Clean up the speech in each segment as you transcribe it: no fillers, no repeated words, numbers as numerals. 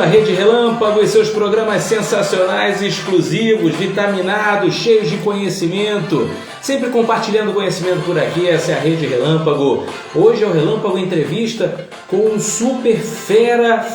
a Rede Relâmpago e seus programas sensacionais, exclusivos, vitaminados, cheios de conhecimento. Sempre compartilhando conhecimento por aqui, essa é a Rede Relâmpago. Hoje é o Relâmpago Entrevista com um super fera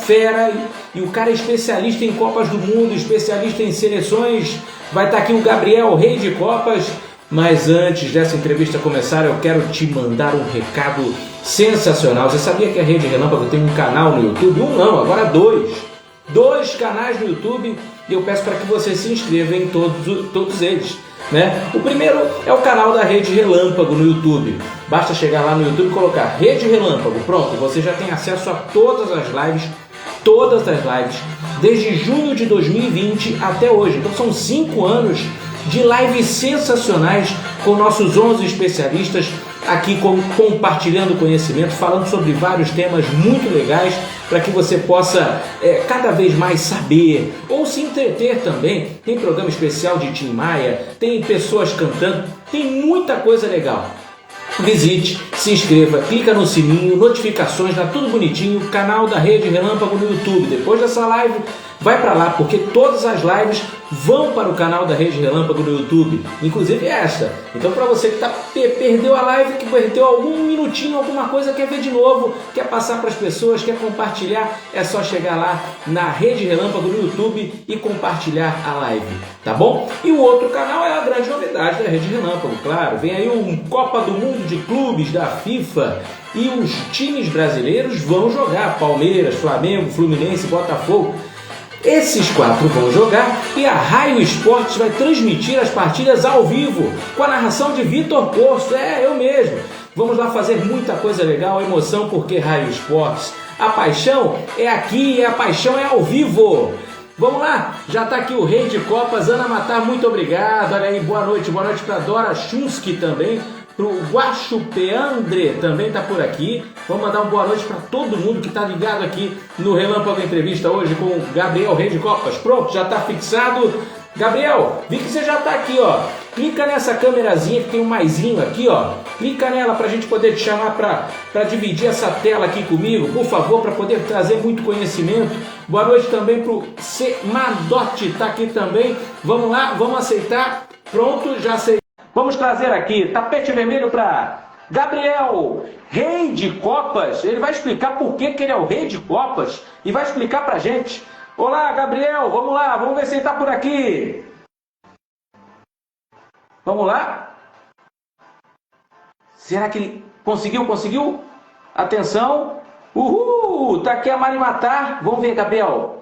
e o cara é especialista em Copas do Mundo, especialista em seleções. Vai estar aqui o Gabriel, rei de Copas. Mas antes dessa entrevista começar, eu quero te mandar um recado sensacional. Você sabia que a Rede Relâmpago tem um canal no YouTube? Um não, agora dois. Dois canais no YouTube e eu peço para que você se inscreva em todos eles. Né? O primeiro é o canal da Rede Relâmpago no YouTube. Basta chegar lá no YouTube e colocar Rede Relâmpago. Pronto, você já tem acesso a todas as lives, desde junho de 2020 até hoje. Então são 5 anos de lives sensacionais com nossos 11 especialistas aqui compartilhando conhecimento, falando sobre vários temas muito legais para que você possa cada vez mais saber ou se entreter também. Tem programa especial de Tim Maia, tem pessoas cantando, tem muita coisa legal. Visite, se inscreva, clica no sininho, notificações, tá tudo bonitinho, canal da Rede Relâmpago no YouTube. Depois dessa live, vai para lá, porque todas as lives vão para o canal da Rede Relâmpago no YouTube, inclusive esta. Então, para você que perdeu a live, que perdeu algum minutinho, alguma coisa, quer ver de novo, quer passar para as pessoas, quer compartilhar, é só chegar lá na Rede Relâmpago no YouTube e compartilhar a live, tá bom? E o outro canal é a grande novidade da Rede Relâmpago, claro. Vem aí um Copa do Mundo de Clubes da FIFA e os times brasileiros vão jogar, Palmeiras, Flamengo, Fluminense, Botafogo. Esses 4 vão jogar e a Raio Esportes vai transmitir as partidas ao vivo, com a narração de Vitor Corso, eu mesmo. Vamos lá fazer muita coisa legal, emoção, porque Raio Esportes, a paixão é aqui e a paixão é ao vivo. Vamos lá, já está aqui o rei de Copas, Ana Matar, muito obrigado. Olha aí, boa noite para Dora Chunski também. Para o Guaxupeandre também está por aqui. Vamos mandar uma boa noite para todo mundo que está ligado aqui no Relâmpago Entrevista hoje com o Gabriel, rei de Copas. Pronto, já está fixado. Gabriel, vi que você já está aqui, ó. Clica nessa câmerazinha que tem um maisinho aqui, ó. Clica nela para a gente poder te chamar para dividir essa tela aqui comigo, por favor, para poder trazer muito conhecimento. Boa noite também para o C. Madotti, está aqui também. Vamos lá, vamos aceitar. Pronto, já aceitei. Vamos trazer aqui tapete vermelho para Gabriel, rei de Copas. Ele vai explicar por que ele é o rei de Copas e vai explicar para a gente. Olá, Gabriel, vamos lá, vamos ver se ele está por aqui. Vamos lá? Será que ele conseguiu? Atenção. Uhul, tá aqui a Mari Matar. Vamos ver, Gabriel.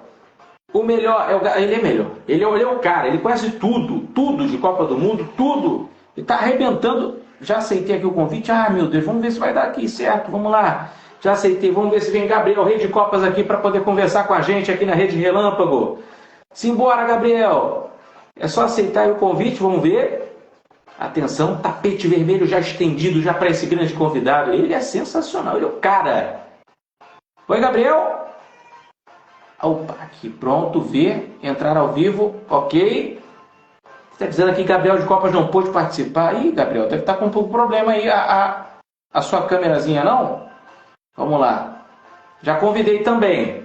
O melhor, ele é melhor. Ele é o cara, ele conhece tudo de Copa do Mundo, tudo. Ele está arrebentando. Já aceitei aqui o convite. Ah, meu Deus, vamos ver se vai dar aqui certo. Vamos lá. Já aceitei. Vamos ver se vem Gabriel, rei de Copas, aqui para poder conversar com a gente aqui na Rede Relâmpago. Simbora, Gabriel. É só aceitar aí o convite. Vamos ver. Atenção, tapete vermelho já estendido já para esse grande convidado. Ele é sensacional. Ele é o cara. Oi, Gabriel. Opa, aqui pronto. Ver. Entrar ao vivo. Ok. Está dizendo aqui que Gabriel de Copas não pôde participar. Ih, Gabriel, deve estar com um pouco de problema aí a sua câmerazinha, não? Vamos lá. Já convidei também.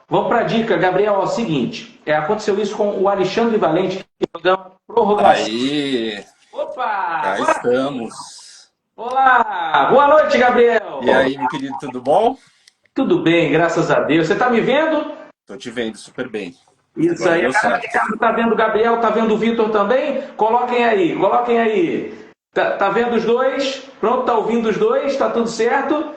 Vamos para a dica, Gabriel. É o seguinte. Aconteceu isso com o Alexandre Valente, que deu prorrogação. Aí. Opa! Já estamos. Olá! Boa noite, Gabriel! E aí, meu querido, tudo bom? Tudo bem, graças a Deus. Você está me vendo? Estou te vendo super bem. Isso Agora aí, a galera de casa tá vendo o Gabriel, tá vendo o Vitor também? Coloquem aí. Tá vendo os dois? Pronto, tá ouvindo os dois? Tá tudo certo?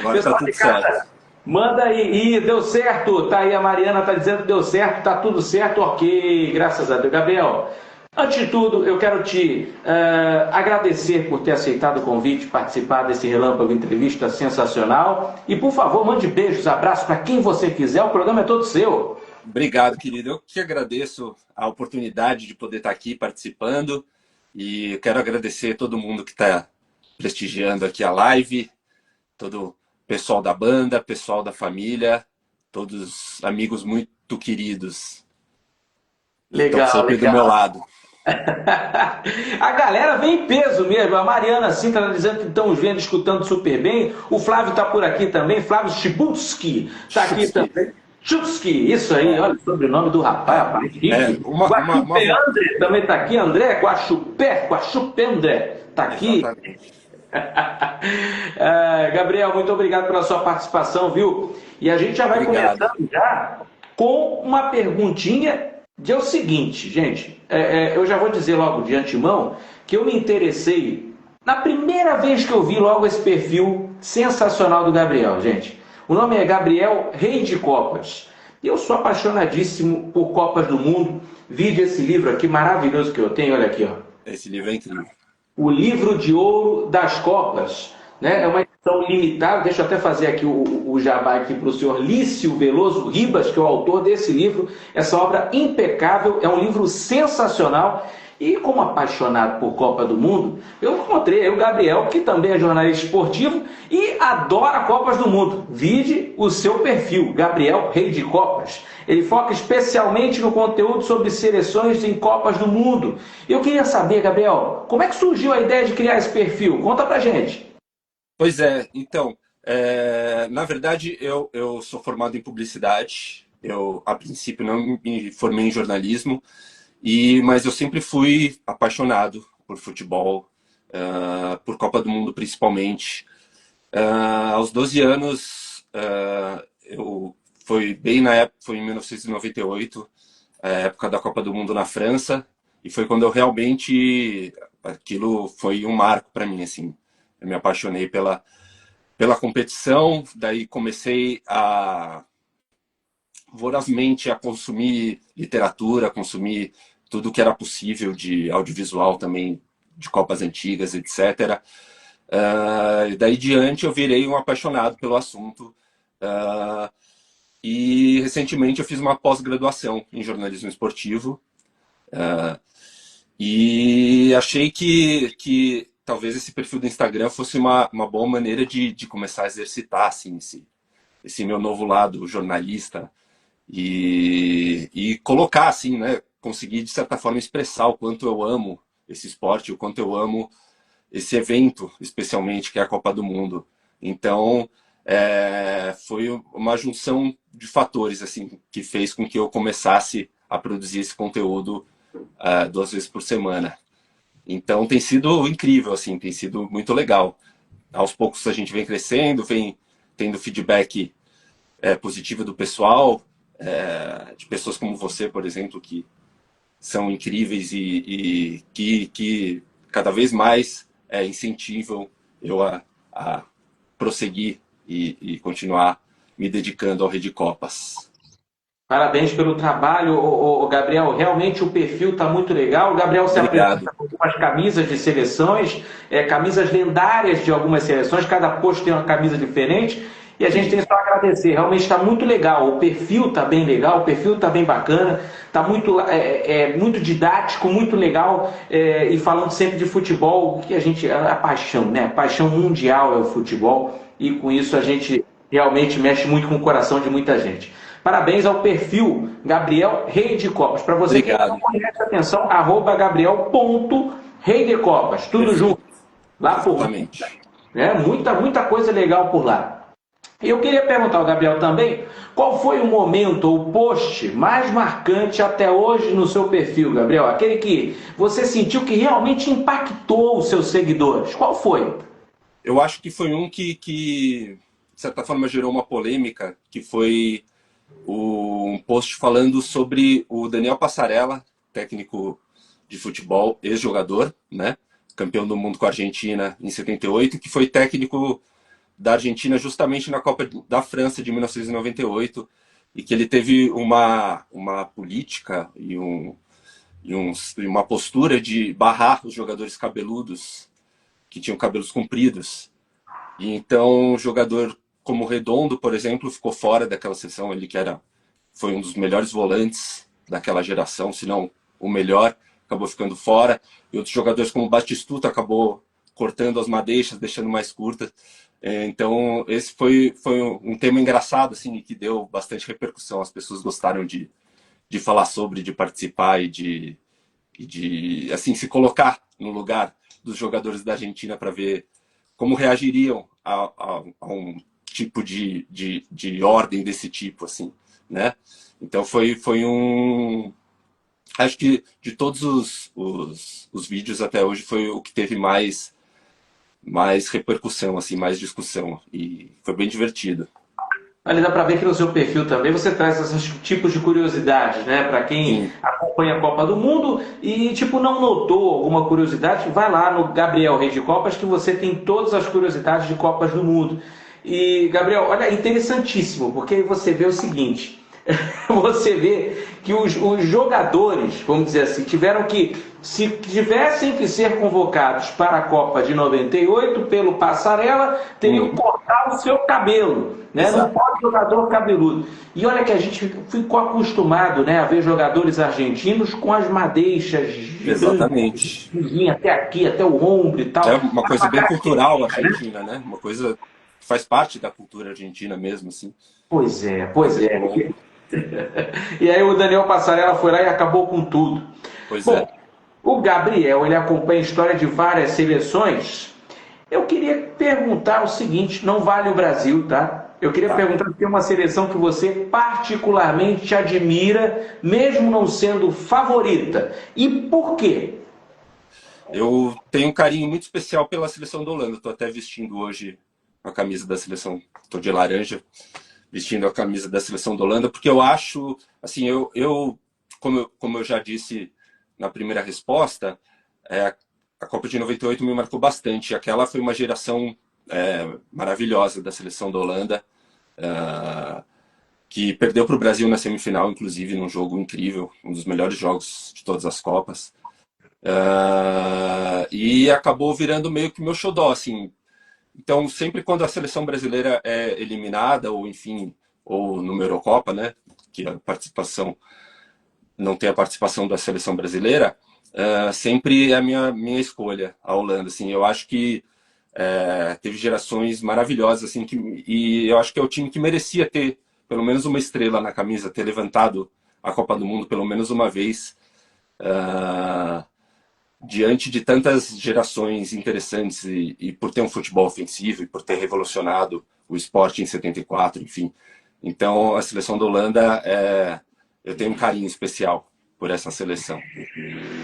Agora tá tudo certo. Manda aí. Ih, deu certo. Tá aí, a Mariana tá dizendo que deu certo, tá tudo certo, ok. Graças a Deus. Gabriel, antes de tudo, eu quero te agradecer por ter aceitado o convite, participar desse Relâmpago Entrevista sensacional. E, por favor, mande beijos, abraços para quem você quiser. O programa é todo seu. Obrigado, querido. Eu te agradeço a oportunidade de poder estar aqui participando e quero agradecer todo mundo que está prestigiando aqui a live, todo o pessoal da banda, pessoal da família, todos amigos muito queridos. Legal, estão sempre do meu lado. A galera vem em peso mesmo. A Mariana Sintra tá dizendo que estão vendo, escutando super bem. O Flávio está por aqui também. Flávio Chibutski está aqui Chupski. também. Chibutski, isso aí, olha o sobrenome do rapaz, É, rapaz, é chique. uma Guaxupé voz. André também está aqui. André Guaxupé André está aqui. Exatamente. Gabriel, muito obrigado pela sua participação, viu? E a gente já vai Obrigado. começando já com uma perguntinha de é o seguinte, gente. Eu já vou dizer logo de antemão que eu me interessei na primeira vez que eu vi logo esse perfil sensacional do Gabriel, gente. O nome é Gabriel Rei de Copas. E eu sou apaixonadíssimo por Copas do Mundo. Vide esse livro aqui maravilhoso que eu tenho, olha aqui, ó. Esse livro é incrível. O Livro de Ouro das Copas, né? É uma edição limitada. Deixa eu até fazer aqui o jabá aqui para o senhor Lício Veloso Ribas, que é o autor desse livro. Essa obra impecável, é um livro sensacional. E como apaixonado por Copa do Mundo, eu encontrei aí o Gabriel, que também é jornalista esportivo e adora Copas do Mundo. Vide o seu perfil, Gabriel Rei de Copas. Ele foca especialmente no conteúdo sobre seleções em Copas do Mundo. Eu queria saber, Gabriel, como é que surgiu a ideia de criar esse perfil? Conta pra gente. Pois é, então, na verdade, eu sou formado em publicidade. Eu, a princípio, não me formei em jornalismo, mas eu sempre fui apaixonado por futebol, por Copa do Mundo principalmente. Aos 12 anos, foi bem na época, foi em 1998, a época da Copa do Mundo na França, e foi quando eu realmente, aquilo foi um marco para mim, assim. Eu me apaixonei pela competição, daí comecei vorazmente a consumir literatura, consumir tudo que era possível de audiovisual também, de Copas antigas, etc. E daí diante eu virei um apaixonado pelo assunto. Uh, e recentemente eu fiz uma pós-graduação em jornalismo esportivo. E achei que talvez esse perfil do Instagram fosse uma boa maneira de começar a exercitar assim, esse meu novo lado jornalista e colocar assim, né, conseguir de certa forma expressar o quanto eu amo esse esporte, o quanto eu amo esse evento, especialmente, que é a Copa do Mundo. Então, foi uma junção de fatores assim que fez com que eu começasse a produzir esse conteúdo 2 vezes por semana. Então, tem sido incrível, assim, tem sido muito legal. Aos poucos a gente vem crescendo, vem tendo feedback positivo do pessoal, de pessoas como você, por exemplo, que são incríveis e que cada vez mais incentivam eu a prosseguir e continuar me dedicando ao Rede Copas. Parabéns pelo trabalho, Gabriel. Realmente o perfil está muito legal. O Gabriel se Obrigado. apresenta com algumas camisas de seleções, camisas lendárias de algumas seleções. Cada post tem uma camisa diferente. E a gente Sim, tem só a agradecer. Realmente está muito legal. O perfil está bem legal, o perfil está bem bacana, está muito didático, muito legal. E falando sempre de futebol, que a gente. A paixão, né? A paixão mundial é o futebol. E com isso a gente realmente mexe muito com o coração de muita gente. Parabéns ao perfil Gabriel Rei de Copas. Para você que não obrigado. conhece, atenção, @gabriel.reidecopas. Tudo Perfeito. junto. Lá por Exatamente. muita coisa legal por lá. E eu queria perguntar ao Gabriel também, qual foi o momento ou post mais marcante até hoje no seu perfil, Gabriel? Aquele que você sentiu que realmente impactou os seus seguidores. Qual foi? Eu acho que foi um que de certa forma, gerou uma polêmica, que foi um post falando sobre o Daniel Passarella, técnico de futebol, ex-jogador, né? Campeão do mundo com a Argentina em 78, que foi técnico da Argentina justamente na Copa da França de 1998, e que ele teve uma política e uma postura de barrar os jogadores cabeludos, que tinham cabelos compridos. E então, o jogador como Redondo, por exemplo, ficou fora daquela sessão. Ele foi um dos melhores volantes daquela geração, se não o melhor, acabou ficando fora. E outros jogadores como Batistuta acabou cortando as madeixas, deixando mais curtas. Então, esse foi um tema engraçado, assim, que deu bastante repercussão. As pessoas gostaram de falar sobre, de participar e de assim, se colocar no lugar dos jogadores da Argentina para ver como reagiriam a um tipo de ordem desse tipo, assim, né? Então foi um... Acho que de todos os vídeos até hoje foi o que teve mais repercussão, assim, mais discussão. E foi bem divertido. Ali dá para ver que no seu perfil também você traz esses tipos de curiosidades, né? Para quem Sim, acompanha a Copa do Mundo e tipo não notou alguma curiosidade, vai lá no Gabriel Rei de Copas que você tem todas as curiosidades de Copas do Mundo. E Gabriel, olha, interessantíssimo, porque aí você vê o seguinte, você vê que os jogadores, vamos dizer assim, tiveram que, se tivessem que ser convocados para a Copa de 98 pelo Passarella, teriam que cortar o seu cabelo, né? Não exato. pode jogador cabeludo. E olha que a gente ficou acostumado, né, a ver jogadores argentinos com as madeixas gigantes, Exatamente. até aqui, até o ombro e É tal. uma coisa bem cultural argentina, né? Uma coisa que faz parte da cultura argentina mesmo, assim. Pois é, pois Cabelo é. longo. E aí o Daniel Passarella foi lá e acabou com tudo. Pois Bom, é. o Gabriel, ele acompanha a história de várias seleções. Eu queria perguntar o seguinte, não vale o Brasil, tá? Eu queria Tá. perguntar se tem uma seleção que você particularmente admira, mesmo não sendo favorita. E por quê? Eu tenho um carinho muito especial pela seleção da Holanda. Estou até vestindo hoje a camisa da seleção. Estou de laranja, vestindo a camisa da seleção da Holanda, porque eu acho, assim, como eu já disse na primeira resposta, a Copa de 98 me marcou bastante. Aquela foi uma geração maravilhosa da seleção da Holanda, que perdeu para o Brasil na semifinal, inclusive, num jogo incrível, um dos melhores jogos de todas as Copas. E acabou virando meio que meu xodó, assim. Então, sempre quando a seleção brasileira é eliminada, ou enfim, ou numa Eurocopa, né, que a participação não tem a participação da seleção brasileira, sempre é a minha escolha, a Holanda. Assim, eu acho que teve gerações maravilhosas, assim, e eu acho que é o time que merecia ter pelo menos uma estrela na camisa, ter levantado a Copa do Mundo pelo menos uma vez. Diante de tantas gerações interessantes e por ter um futebol ofensivo e por ter revolucionado o esporte em 74, enfim. Então, a seleção da Holanda, eu tenho um carinho especial por essa seleção.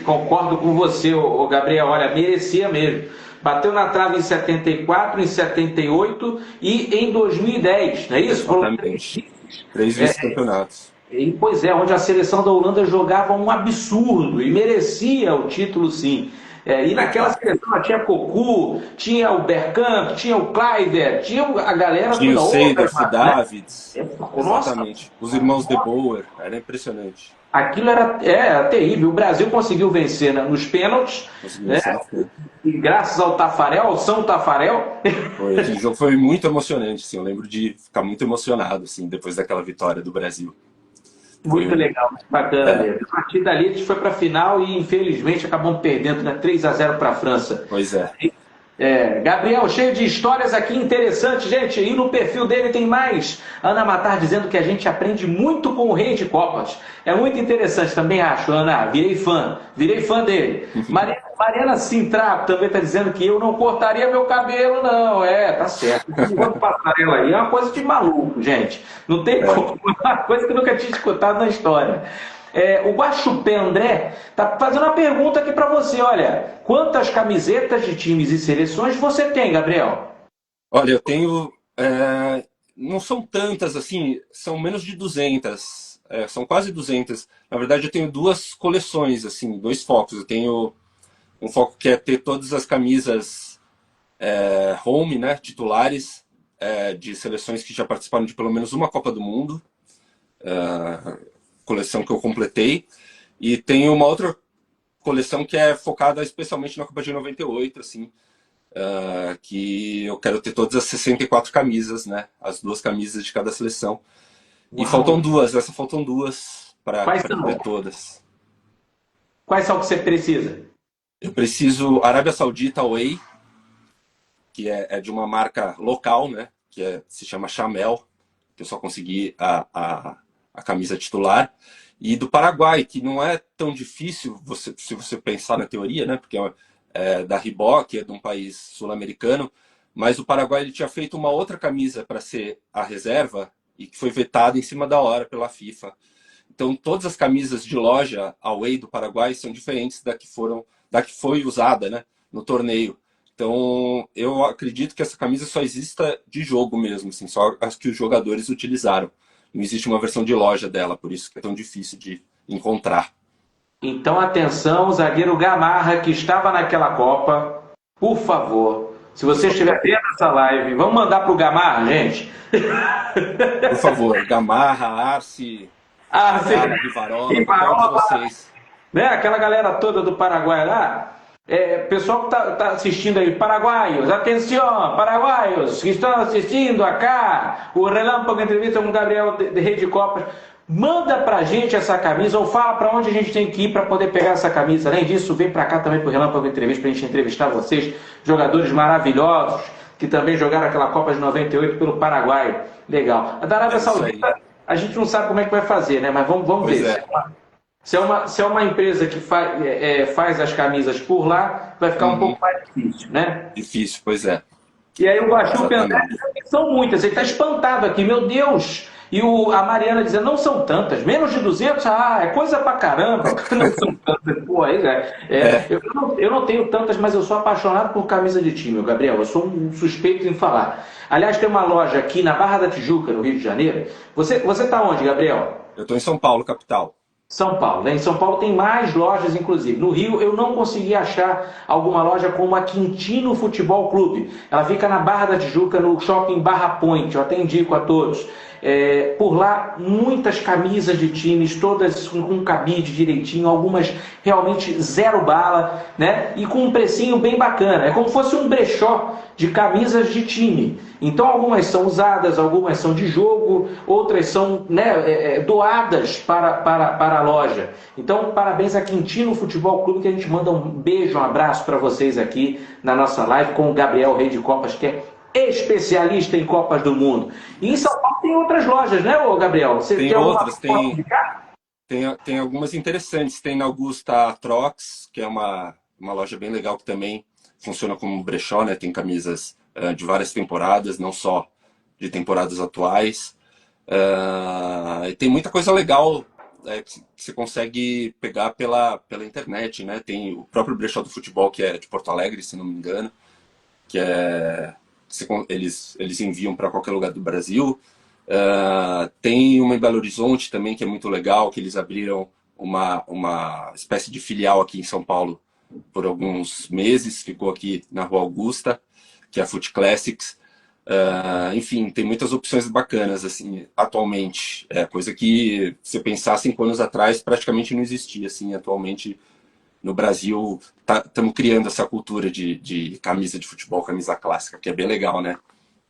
Concordo com você, ô Gabriel. Olha, merecia mesmo. Bateu na trave em 74, em 78 e em 2010, não é isso? Foram Exatamente. 3 vice-campeonatos. e, pois é, onde a seleção da Holanda jogava um absurdo e merecia o título, sim. E naquela Exato. seleção tinha Cocu, tinha o Bergkamp, tinha o Kluivert, tinha a galera Tinha o toda outra, Seedorf, o né? Davids. Nossa, Exatamente. Os irmãos De Boer. Era impressionante. aquilo era terrível. O Brasil conseguiu vencer, né, nos pênaltis, Conseguiu né? vencer na frente. E graças ao Tafarel, ao São Tafarel. Aquele jogo foi muito emocionante, assim. Eu lembro de ficar muito emocionado, assim, depois daquela vitória do Brasil. Foi Muito um... legal, muito bacana mesmo. A partir dali a gente foi para a final e infelizmente acabamos perdendo, né, 3-0 para a França. Pois é. Gabriel, cheio de histórias aqui interessantes, gente. E no perfil dele tem mais. Ana Matar dizendo que a gente aprende muito com o Rei de Copas. É muito interessante, também acho, Ana. Virei fã dele. Mariana Sintra também está dizendo que eu não cortaria meu cabelo, não. Tá certo. Vamos passarela aí. É uma coisa de maluco, gente. Não tem como. É uma coisa que eu nunca tinha escutado na história. O Guaxupé André está fazendo uma pergunta aqui para você. Olha, quantas camisetas de times e seleções você tem, Gabriel? Olha, eu tenho... não são tantas, assim, são menos de 200. São quase 200. Na verdade, eu tenho 2 coleções, assim, 2 focos. Eu tenho um foco que é ter todas as camisas home, né, titulares, de seleções que já participaram de pelo menos uma Copa do Mundo. Coleção que eu completei. E tenho uma outra coleção que é focada especialmente na Copa de 98, assim, que eu quero ter todas as 64 camisas, né? As 2 camisas de cada seleção. E Uau. faltam 2, faltam 2 para Quais são? ter todas. Quais são que você precisa? Eu preciso Arábia Saudita Away, que é de uma marca local, né? Que se chama Chamel, que eu só consegui a a camisa titular. E do Paraguai, que não é tão difícil se você pensar na teoria, né? Porque é da Reebok, é de um país sul-americano, mas o Paraguai ele tinha feito uma outra camisa para ser a reserva e que foi vetada em cima da hora pela FIFA. Então todas as camisas de loja away do Paraguai são diferentes da que foi usada, né, no torneio. Então eu acredito que essa camisa só exista de jogo mesmo, assim, só as que os jogadores utilizaram. Não existe uma versão de loja dela, por isso que é tão difícil de encontrar. Então, atenção, zagueiro Gamarra, que estava naquela Copa, por favor, se você estiver vendo essa live, vamos mandar para o Gamarra, gente? Por favor, Gamarra, Arce, Rivarola, Rivarola, vocês. Né? Aquela galera toda do Paraguai lá, pessoal que tá assistindo aí, paraguaios, atenção, paraguaios que estão assistindo acá, o Relâmpago Entrevista com o Gabriel de Rede Copas, manda pra gente essa camisa ou fala pra onde a gente tem que ir pra poder pegar essa camisa. Além disso, vem pra cá também pro Relâmpago Entrevista pra gente entrevistar vocês, jogadores maravilhosos que também jogaram aquela Copa de 98 pelo Paraguai. Legal. A da Arábia Saudita, a gente não sabe como é que vai fazer, né? Mas vamos ver. Se é uma empresa que faz as camisas por lá, vai ficar um pouco mais difícil, né? Difícil, pois é. E aí o Baixão pensando, são muitas, ele está espantado aqui, meu Deus! E a Mariana dizendo, não são tantas, menos de 200, é coisa pra caramba, não são tantas. Pô, eu não tenho tantas, mas eu sou apaixonado por camisa de time, Gabriel, eu sou um suspeito em falar. Aliás, tem uma loja aqui na Barra da Tijuca, no Rio de Janeiro. Você tá onde, Gabriel? Eu estou em São Paulo, capital. São Paulo, né? Em São Paulo tem mais lojas, inclusive. No Rio eu não consegui achar alguma loja como a Quintino Futebol Clube. Ela fica na Barra da Tijuca, no shopping Barra Point. Eu até indico a todos. Por lá, muitas camisas de times, todas com cabide direitinho, algumas realmente zero bala, né? E com um precinho bem bacana. É como se fosse um brechó de camisas de time. Então algumas são usadas, algumas são de jogo, outras são, né, doadas para a loja. Então parabéns a Quintino Futebol Clube, que a gente manda um beijo, um abraço para vocês aqui na nossa live com o Gabriel Rei de Copas, que é especialista em Copas do Mundo. E em São Paulo tem outras lojas, né, Gabriel? Você tem outras, tem algumas interessantes. Tem na Augusta Trox, que é uma loja bem legal que também funciona como brechó, né? Tem camisas de várias temporadas, não só de temporadas atuais. E tem muita coisa legal que você consegue pegar pela internet, né? Tem o próprio brechó do futebol, que é de Porto Alegre, se não me engano, que eles enviam para qualquer lugar do Brasil. Tem uma em Belo Horizonte também, que é muito legal, que eles abriram uma espécie de filial aqui em São Paulo por alguns meses, ficou aqui na Rua Augusta, que é a Foot Classics. Enfim, tem muitas opções bacanas assim, atualmente. Coisa que, se pensar 5 anos atrás, praticamente não existia. Assim, atualmente, no Brasil, estamos criando essa cultura de camisa de futebol, camisa clássica, que é bem legal, né?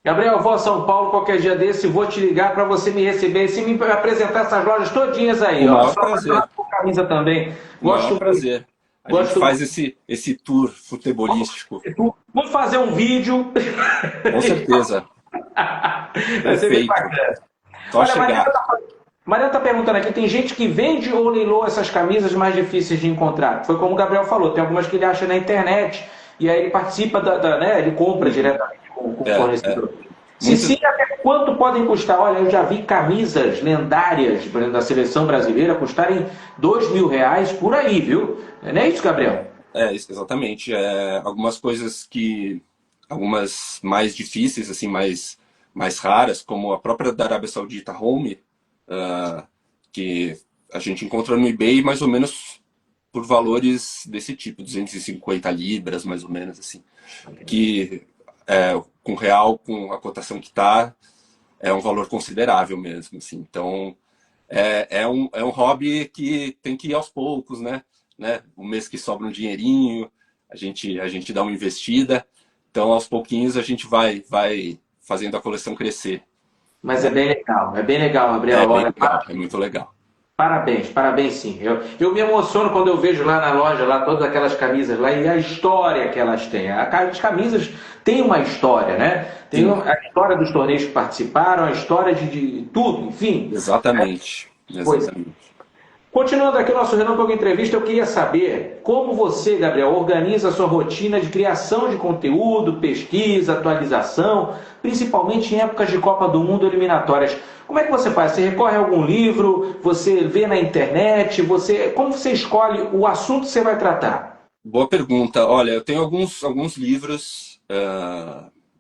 Gabriel, eu vou a São Paulo qualquer dia desse, vou te ligar para você me receber e me apresentar essas lojas todinhas aí. O maior prazer. Por camisa também. Gosto prazer. A gente faz esse tour futebolístico. Vamos fazer um vídeo. Com certeza. Perfeito. Só chegar. Mariana está perguntando aqui, tem gente que vende ou leiloa essas camisas mais difíceis de encontrar? Foi como o Gabriel falou, tem algumas que ele acha na internet e aí ele participa, né, ele compra diretamente com o fornecedor. Sim, até quanto podem custar? Olha, eu já vi camisas lendárias, por exemplo, da seleção brasileira custarem R$2.000 por aí, viu? Não é isso, Gabriel? Exatamente. Algumas coisas algumas mais difíceis, assim, mais raras, como a própria da Arábia Saudita Home, que a gente encontra no eBay mais ou menos por valores desse tipo, 250 libras, mais ou menos, assim, que com real, com a cotação que está, é um valor considerável mesmo, assim. Então, é um hobby que tem que ir aos poucos, né? Um mês que sobra um dinheirinho, a gente dá uma investida, então aos pouquinhos a gente vai fazendo a coleção crescer. Mas é bem legal, Gabriel. É bem legal, é muito legal. Parabéns sim. Eu me emociono quando eu vejo lá na loja, lá todas aquelas camisas lá e a história que elas têm. As camisas têm uma história, né? Tem a história dos torneios que participaram, a história de tudo, enfim. Exatamente. Pois. exatamente. Continuando aqui o nosso Relâmpago Entrevista, eu queria saber como você, Gabriel, organiza a sua rotina de criação de conteúdo, pesquisa, atualização, principalmente em épocas de Copa do Mundo eliminatórias. Como é que você faz? Você recorre a algum livro? Você vê na internet? Como você escolhe o assunto que você vai tratar? Boa pergunta. Olha, eu tenho alguns livros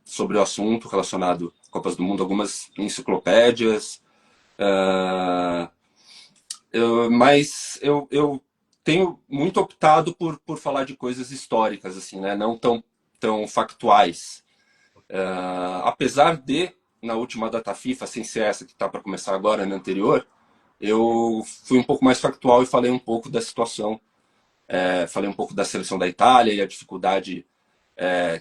sobre o assunto relacionado a Copas do Mundo, algumas enciclopédias, ah, mas eu tenho muito optado por falar de coisas históricas, assim, né? Não tão factuais. Apesar de, na última data FIFA, sem ser essa que está para começar agora, na anterior, eu fui um pouco mais factual e falei um pouco da situação. Falei um pouco da seleção da Itália e a dificuldade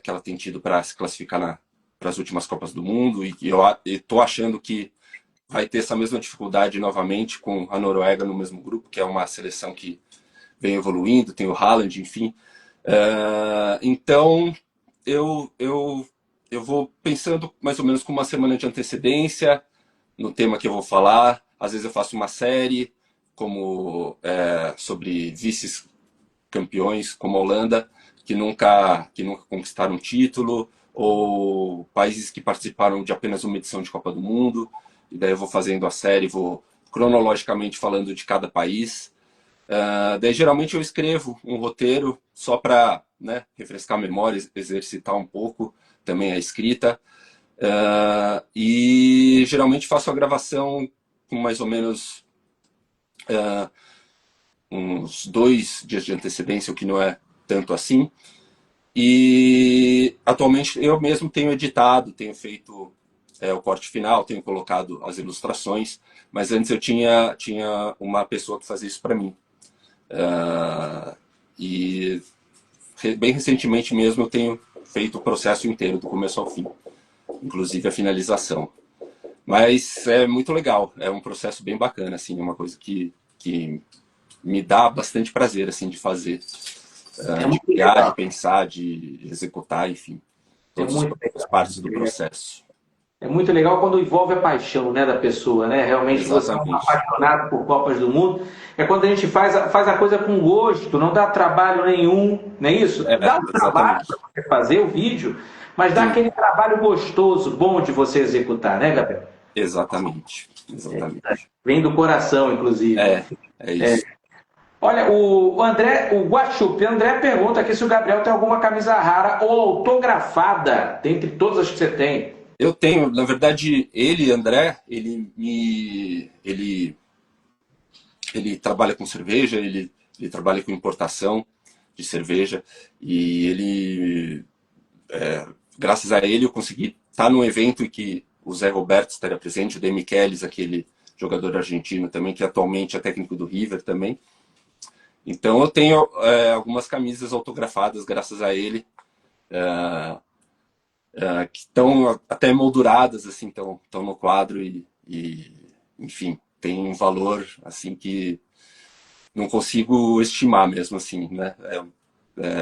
que ela tem tido para se classificar para as últimas Copas do Mundo, e eu estou achando que vai ter essa mesma dificuldade novamente com a Noruega no mesmo grupo, que é uma seleção que vem evoluindo, tem o Haaland, enfim. Então, eu vou pensando mais ou menos com uma semana de antecedência no tema que eu vou falar. Às vezes eu faço uma série como sobre vice-campeões, como a Holanda, que nunca conquistaram um título, ou países que participaram de apenas uma edição de Copa do Mundo. E daí eu vou fazendo a série, vou cronologicamente falando de cada país. Daí geralmente eu escrevo um roteiro só para, né, refrescar a memória, exercitar um pouco também a escrita. E geralmente faço a gravação com mais ou menos uns 2 dias de antecedência, o que não é tanto assim. E atualmente eu mesmo tenho editado, tenho feito o corte final, tenho colocado as ilustrações, mas antes eu tinha uma pessoa que fazia isso para mim. E bem recentemente mesmo eu tenho feito o processo inteiro, do começo ao fim, inclusive a finalização. Mas é muito legal, é um processo bem bacana, assim, é uma coisa que me dá bastante prazer, assim, de fazer, É de muito criar, de legal. pensar, de executar, enfim, É todas muito as legal. partes do processo. É muito legal quando envolve a paixão, né, da pessoa, né? Realmente você é um Exatamente. apaixonado por Copas do Mundo. É quando a gente faz a coisa com gosto, não dá trabalho nenhum, não é isso? Dá um trabalho Exatamente. para você fazer o vídeo, mas dá Sim, aquele trabalho gostoso, bom de você executar, né, Gabriel? exatamente. Exatamente. Vem do coração, inclusive. É isso. Olha, o André, o Guachup André pergunta aqui se o Gabriel tem alguma camisa rara ou autografada, dentre todas as que você tem. Eu tenho, na verdade, André, ele trabalha com cerveja, ele trabalha com importação de cerveja, e graças a ele, eu consegui estar num evento em que o Zé Roberto estaria presente, o De Michelis, aquele jogador argentino também, que atualmente é técnico do River também. Então eu tenho algumas camisas autografadas graças a ele, que estão até molduradas, assim, estão no quadro enfim, tem um valor assim que não consigo estimar mesmo, assim, né?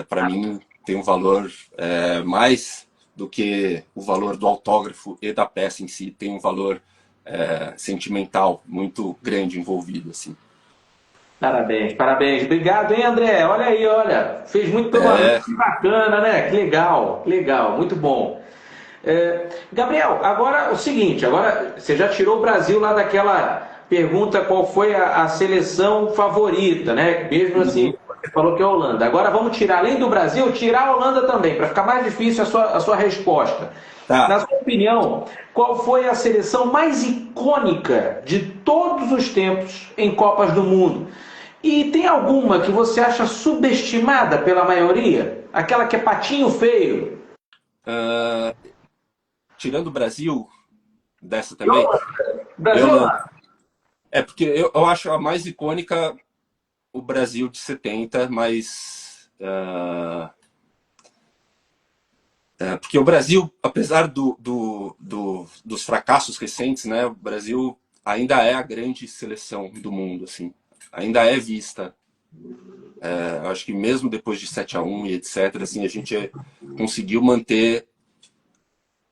Para mim tem um valor mais do que o valor do autógrafo e da peça em si, tem um valor sentimental muito grande envolvido, assim. Parabéns, parabéns. Obrigado, hein, André? Olha aí, olha. Fez muito pelo amigo. Que bacana, né? Que legal, muito bom. Gabriel, agora o seguinte, agora você já tirou o Brasil lá daquela pergunta qual foi a seleção favorita, né? Mesmo assim, Uhum. você falou que é a Holanda. Agora vamos tirar, além do Brasil, tirar a Holanda também, para ficar mais difícil a sua resposta. Tá. Na sua opinião, qual foi a seleção mais icônica de todos os tempos em Copas do Mundo? E tem alguma que você acha subestimada pela maioria? Aquela que é patinho feio? Tirando o Brasil, dessa também, Brasil ou Yolanda. Holanda? Porque eu acho a mais icônica o Brasil de 70, mas porque o Brasil, apesar dos fracassos recentes, né, o Brasil ainda é a grande seleção do mundo, assim, ainda é vista. Eu acho que mesmo depois de 7-1 e etc, assim, a gente conseguiu manter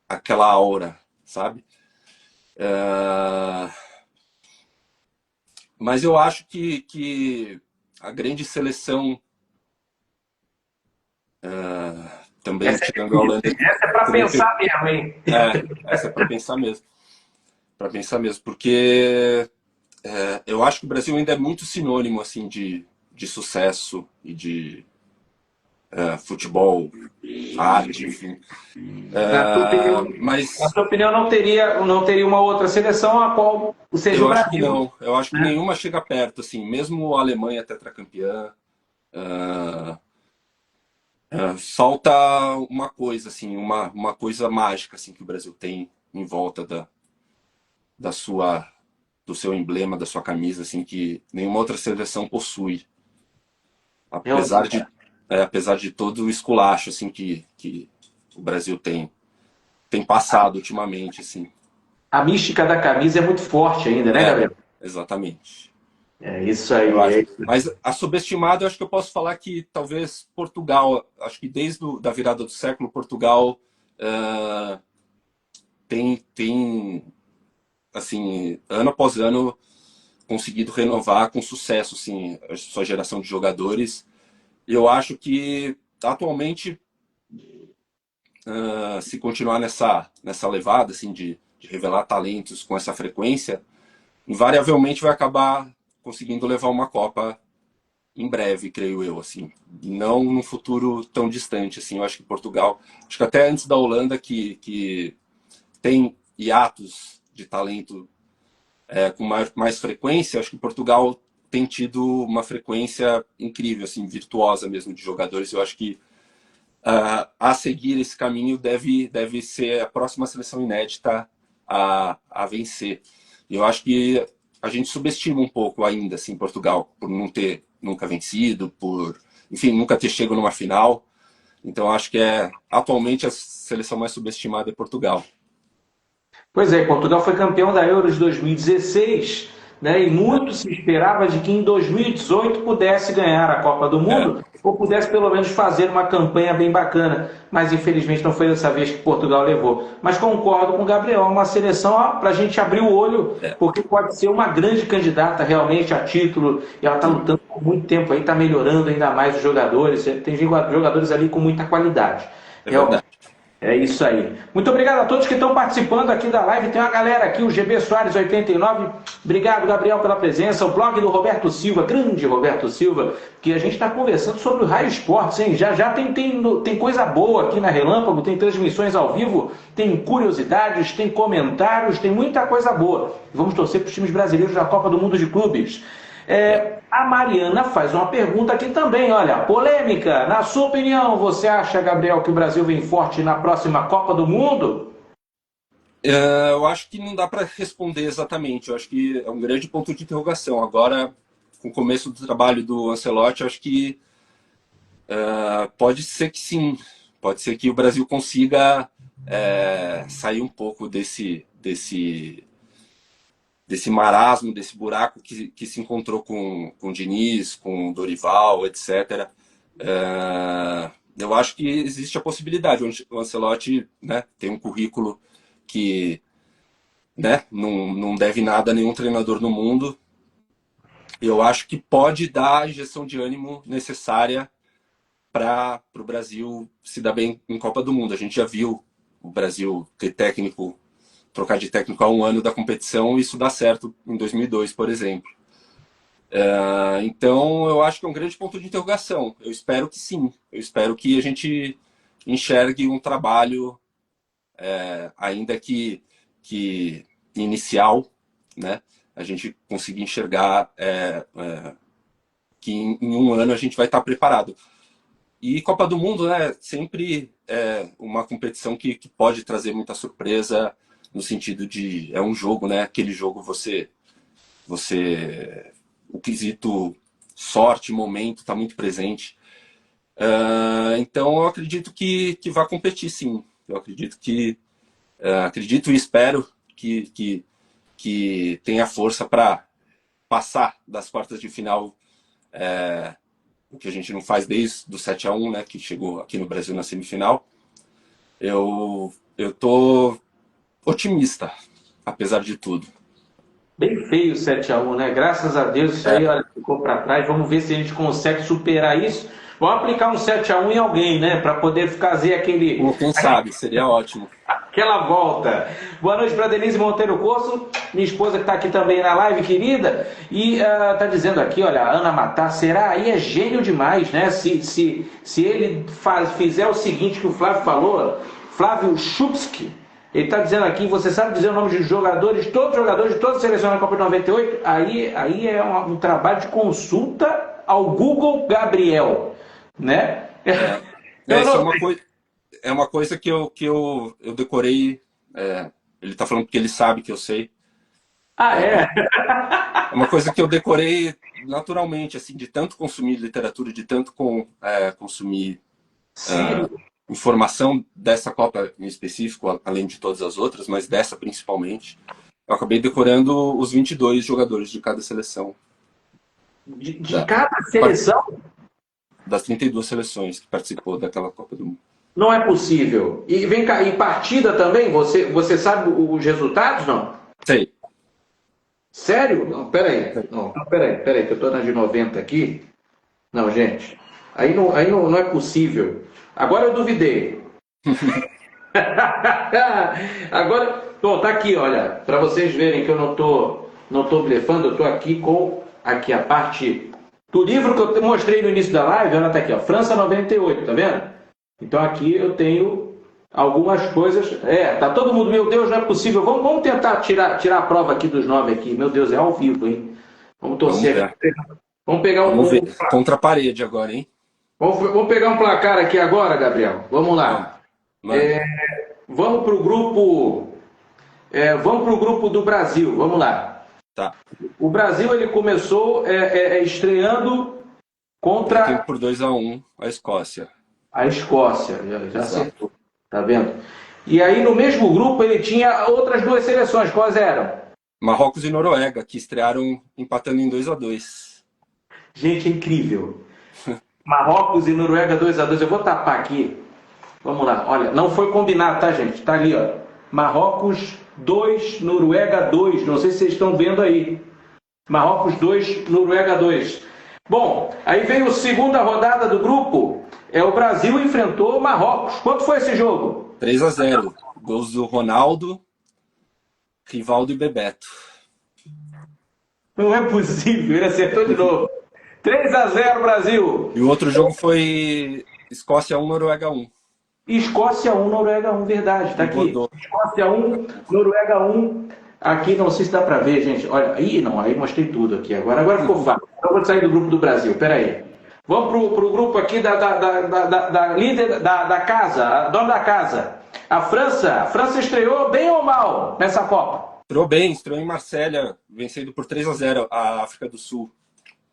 aquela aura, sabe? Mas eu acho que a grande seleção, também Essa é tirando a difícil. Holanda, Essa é para também pensar mesmo, hein? essa é para pensar mesmo. Para pensar mesmo, porque eu acho que o Brasil ainda é muito sinônimo assim de sucesso e de futebol, arte, enfim. Na tua opinião, na Mas tua opinião não teria uma outra seleção a qual seja eu o acho que Brasil, não. Eu acho que né? nenhuma chega perto, assim. Mesmo a Alemanha tetracampeã, uh, falta uma coisa, assim, uma coisa mágica, assim, que o Brasil tem em volta da sua, do seu emblema, da sua camisa, assim, que nenhuma outra seleção possui. Apesar Realmente. de, apesar de todo o esculacho, assim, que o Brasil tem passado ultimamente, assim. A mística da camisa é muito forte ainda, né, É, Gabriel? exatamente. É isso Eu aí. acho. Mas a subestimada, eu acho que eu posso falar que talvez Portugal, acho que desde da virada do século, Portugal tem, assim, ano após ano, conseguido renovar com sucesso, assim, a sua geração de jogadores. E eu acho que, atualmente, se continuar nessa levada, assim, de revelar talentos com essa frequência, invariavelmente vai acabar conseguindo levar uma Copa em breve, creio eu, assim. Não num futuro tão distante, assim. Eu acho que Portugal, acho que até antes da Holanda, que tem hiatos de talento com mais frequência, acho que Portugal tem tido uma frequência incrível, assim, virtuosa mesmo de jogadores. Eu acho que a seguir esse caminho deve ser a próxima seleção inédita a vencer. E eu acho que a gente subestima um pouco ainda assim Portugal por não ter nunca vencido, por enfim nunca ter chegado numa final. Então acho que atualmente a seleção mais subestimada é Portugal. Pois é, Portugal foi campeão da Euro de 2016, né? E muito se esperava de que em 2018 pudesse ganhar a Copa do É, Mundo ou pudesse pelo menos fazer uma campanha bem bacana. Mas infelizmente não foi dessa vez que Portugal levou. Mas concordo com o Gabriel, uma seleção para a gente abrir o olho, é, porque pode ser uma grande candidata realmente a título. E ela está sim, lutando por muito tempo aí, está melhorando ainda mais os jogadores. Tem jogadores ali com muita qualidade. é Realmente. verdade. É isso aí. Muito obrigado a todos que estão participando aqui da live. Tem uma galera aqui, o GB Soares 89. Obrigado, Gabriel, pela presença. O blog do Roberto Silva, grande Roberto Silva, que a gente está conversando sobre o Raio Esportes, hein? Já já tem coisa boa aqui na Relâmpago, tem transmissões ao vivo, tem curiosidades, tem comentários, tem muita coisa boa. Vamos torcer para os times brasileiros da Copa do Mundo de Clubes. É. A Mariana faz uma pergunta aqui também, olha, polêmica. Na sua opinião, você acha, Gabriel, que o Brasil vem forte na próxima Copa do Mundo? Eu acho que não dá para responder exatamente. Eu acho que é um grande ponto de interrogação. Agora, com o começo do trabalho do Ancelotti, eu acho que pode ser que sim. Pode ser que o Brasil consiga sair um pouco desse marasmo, desse buraco que se encontrou com o Diniz, com o Dorival, etc. Eu acho que existe a possibilidade. O Ancelotti, né, tem um currículo que, né, não deve nada a nenhum treinador no mundo. Eu acho que pode dar a injeção de ânimo necessária para o Brasil se dar bem em Copa do Mundo. A gente já viu o Brasil ter técnico, trocar de técnico há um ano da competição, e isso dá certo em 2002, por exemplo. Então, eu acho que é um grande ponto de interrogação. Eu espero que sim. Eu espero que a gente enxergue um trabalho, ainda que inicial, né? A gente conseguir enxergar que em um ano a gente vai estar preparado. E Copa do Mundo, né, sempre é uma competição que pode trazer muita surpresa, no sentido de, é um jogo, né, aquele jogo o quesito sorte, momento, está muito presente. Então eu acredito que vai competir, sim. Eu acredito acredito e espero que tenha força para passar das quartas de final, o que a gente não faz desde o 7-1, né, que chegou aqui no Brasil na semifinal. Eu tô otimista, apesar de tudo. Bem feio o 7-1, né? Graças a Deus isso aí, É, olha, ficou para trás. Vamos ver se a gente consegue superar isso. Vamos aplicar um 7-1 em alguém, né? Para poder fazer pô, quem sabe, seria ótimo. aquela volta. Boa noite para Denise Monteiro Corso, minha esposa que está aqui também na live, querida. E tá dizendo aqui, olha, a Ana Matar, será? Aí é gênio demais, né? Se ele fizer o seguinte que o Flávio falou, Flávio Chupski, ele está dizendo aqui, você sabe dizer o nome dos jogadores, todos os jogadores de todas as seleções da Copa de 98? Aí é um trabalho de consulta ao Google Gabriel, né? É, Eu isso não sei. é uma coisa que eu decorei. Ele está falando porque ele sabe que eu sei. Ah, é? É uma coisa que eu decorei naturalmente, assim, de tanto consumir literatura, de tanto consumir Sim. informação dessa Copa em específico, além de todas as outras, mas dessa principalmente. Eu acabei decorando os 22 jogadores de cada seleção, De da- cada seleção das 32 seleções que participou daquela Copa do Mundo. não é possível. E vem cá, e partida também? Você sabe os resultados, não? Sei. Sério? Não, peraí. Não, peraí, que eu estou na de 90 aqui. Não, gente. Aí não é possível. Agora eu duvidei. Agora, bom, tá aqui, olha, para vocês verem que eu não tô blefando, eu tô aqui com aqui a parte do livro que eu mostrei no início da live, olha, tá aqui, ó, França 98, tá vendo? Então aqui eu tenho algumas coisas. Tá todo mundo, meu Deus, não é possível. Vamos tentar tirar a prova aqui dos 9 aqui. Meu Deus, é ao vivo, hein? Vamos Vamos torcer. ver. Vamos pegar Vamos ver. Contra a parede agora, hein? vamos pegar um placar aqui agora, Gabriel. Vamos Vamos. lá. Manda. Vamos para o grupo. Vamos para o grupo do Brasil. Vamos lá. Tá. O Brasil ele começou estreando Eu tenho contra por 2-1 a Escócia. a Escócia. Já Exato. acertou. Tá vendo? E aí no mesmo grupo ele tinha outras duas seleções. Quais eram? Marrocos e Noruega, que estrearam empatando em 2-2. Gente, é incrível. Marrocos e Noruega 2-2. Eu vou tapar aqui. Vamos lá. Olha, não foi combinado, tá, gente? Tá ali, ó. Marrocos 2, Noruega 2. Não sei se vocês estão vendo aí. Marrocos 2, Noruega 2. Bom, aí veio a segunda rodada do grupo. O Brasil enfrentou o Marrocos. Quanto foi esse jogo? 3-0. Gols do Ronaldo, Rivaldo e Bebeto. Não é possível, ele acertou de novo. 3-0 Brasil. E o outro jogo foi Escócia 1, Noruega 1. Escócia 1, Noruega 1, verdade, tá aqui. Rodou. Escócia 1, Noruega 1. Aqui não sei se dá pra ver, gente. Olha, aí mostrei tudo aqui. Agora ficou fácil. Então eu vou sair do grupo do Brasil, peraí. Vamos pro grupo aqui da líder da casa, a dona da casa. A França estreou bem ou mal nessa Copa? Estreou em Marsella, vencendo por 3-0 a África do Sul.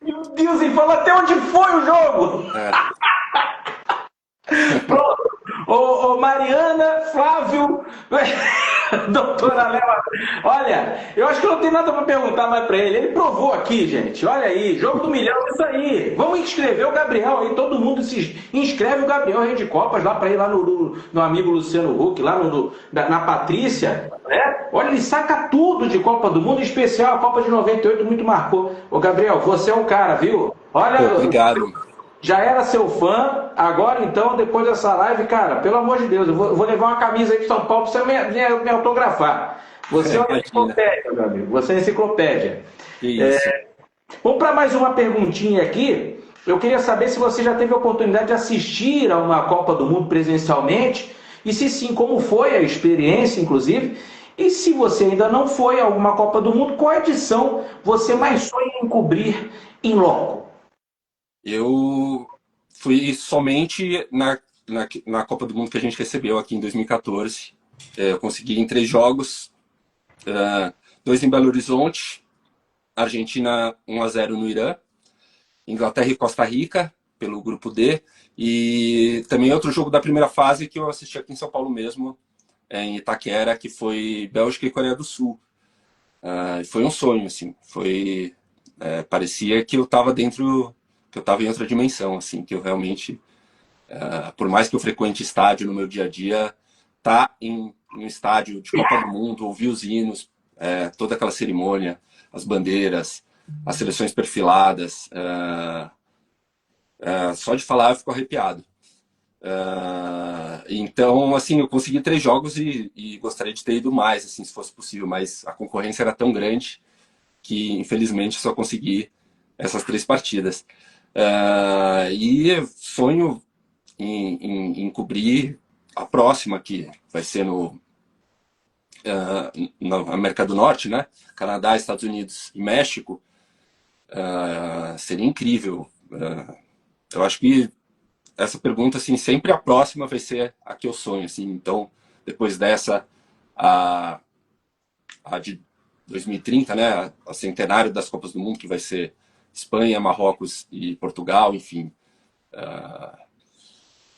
Meu Deus, ele falou até onde foi o jogo! É. Pronto. Ô, Mariana, Flávio, doutora Léa, olha, eu acho que eu não tenho nada para perguntar mais para ele. Ele provou aqui, gente. Olha aí, jogo do milhão, isso aí. Vamos inscrever o Gabriel aí, todo mundo se inscreve o Gabriel Rede Copas lá para ir lá no amigo Luciano Huck, lá na Patrícia, né? Olha, ele saca tudo de Copa do Mundo, em especial a Copa de 98 muito marcou. Ô, Gabriel, você é um cara, viu? Olha, Pô, obrigado. já era seu fã, agora então, depois dessa live, cara, pelo amor de Deus, eu vou levar uma camisa aí de São Paulo pra você me autografar. Você é uma enciclopédia, meu amigo, você é uma enciclopédia. Que isso. Vamos para mais uma perguntinha aqui. Eu queria saber se você já teve a oportunidade de assistir a uma Copa do Mundo presencialmente, e se sim, como foi a experiência, inclusive, e se você ainda não foi a alguma Copa do Mundo, qual edição você mais sonha em cobrir em loco? Eu fui somente na Copa do Mundo que a gente recebeu aqui em 2014. Eu consegui em 3 jogos, 2 em Belo Horizonte, Argentina 1-0 no Irã, Inglaterra e Costa Rica, pelo grupo D, e também outro jogo da primeira fase que eu assisti aqui em São Paulo mesmo, em Itaquera, que foi Bélgica e Coreia do Sul. Foi um sonho, assim, parecia que eu estava em outra dimensão, assim, que eu realmente, por mais que eu frequente estádio no meu dia a dia, tá em um estádio de Copa do Mundo, ouvir os hinos, toda aquela cerimônia, as bandeiras, as seleções perfiladas. Só de falar eu fico arrepiado. Então, assim, eu consegui 3 jogos e gostaria de ter ido mais, assim, se fosse possível, mas a concorrência era tão grande que, infelizmente, só consegui essas 3 partidas. E sonho em cobrir a próxima, que vai ser na América do Norte, né? Canadá, Estados Unidos e México. Seria incrível. Eu acho que essa pergunta, assim, sempre a próxima vai ser a que eu sonho, assim. Então, depois dessa, a de 2030, né, a centenário das Copas do Mundo, que vai ser Espanha, Marrocos e Portugal, enfim.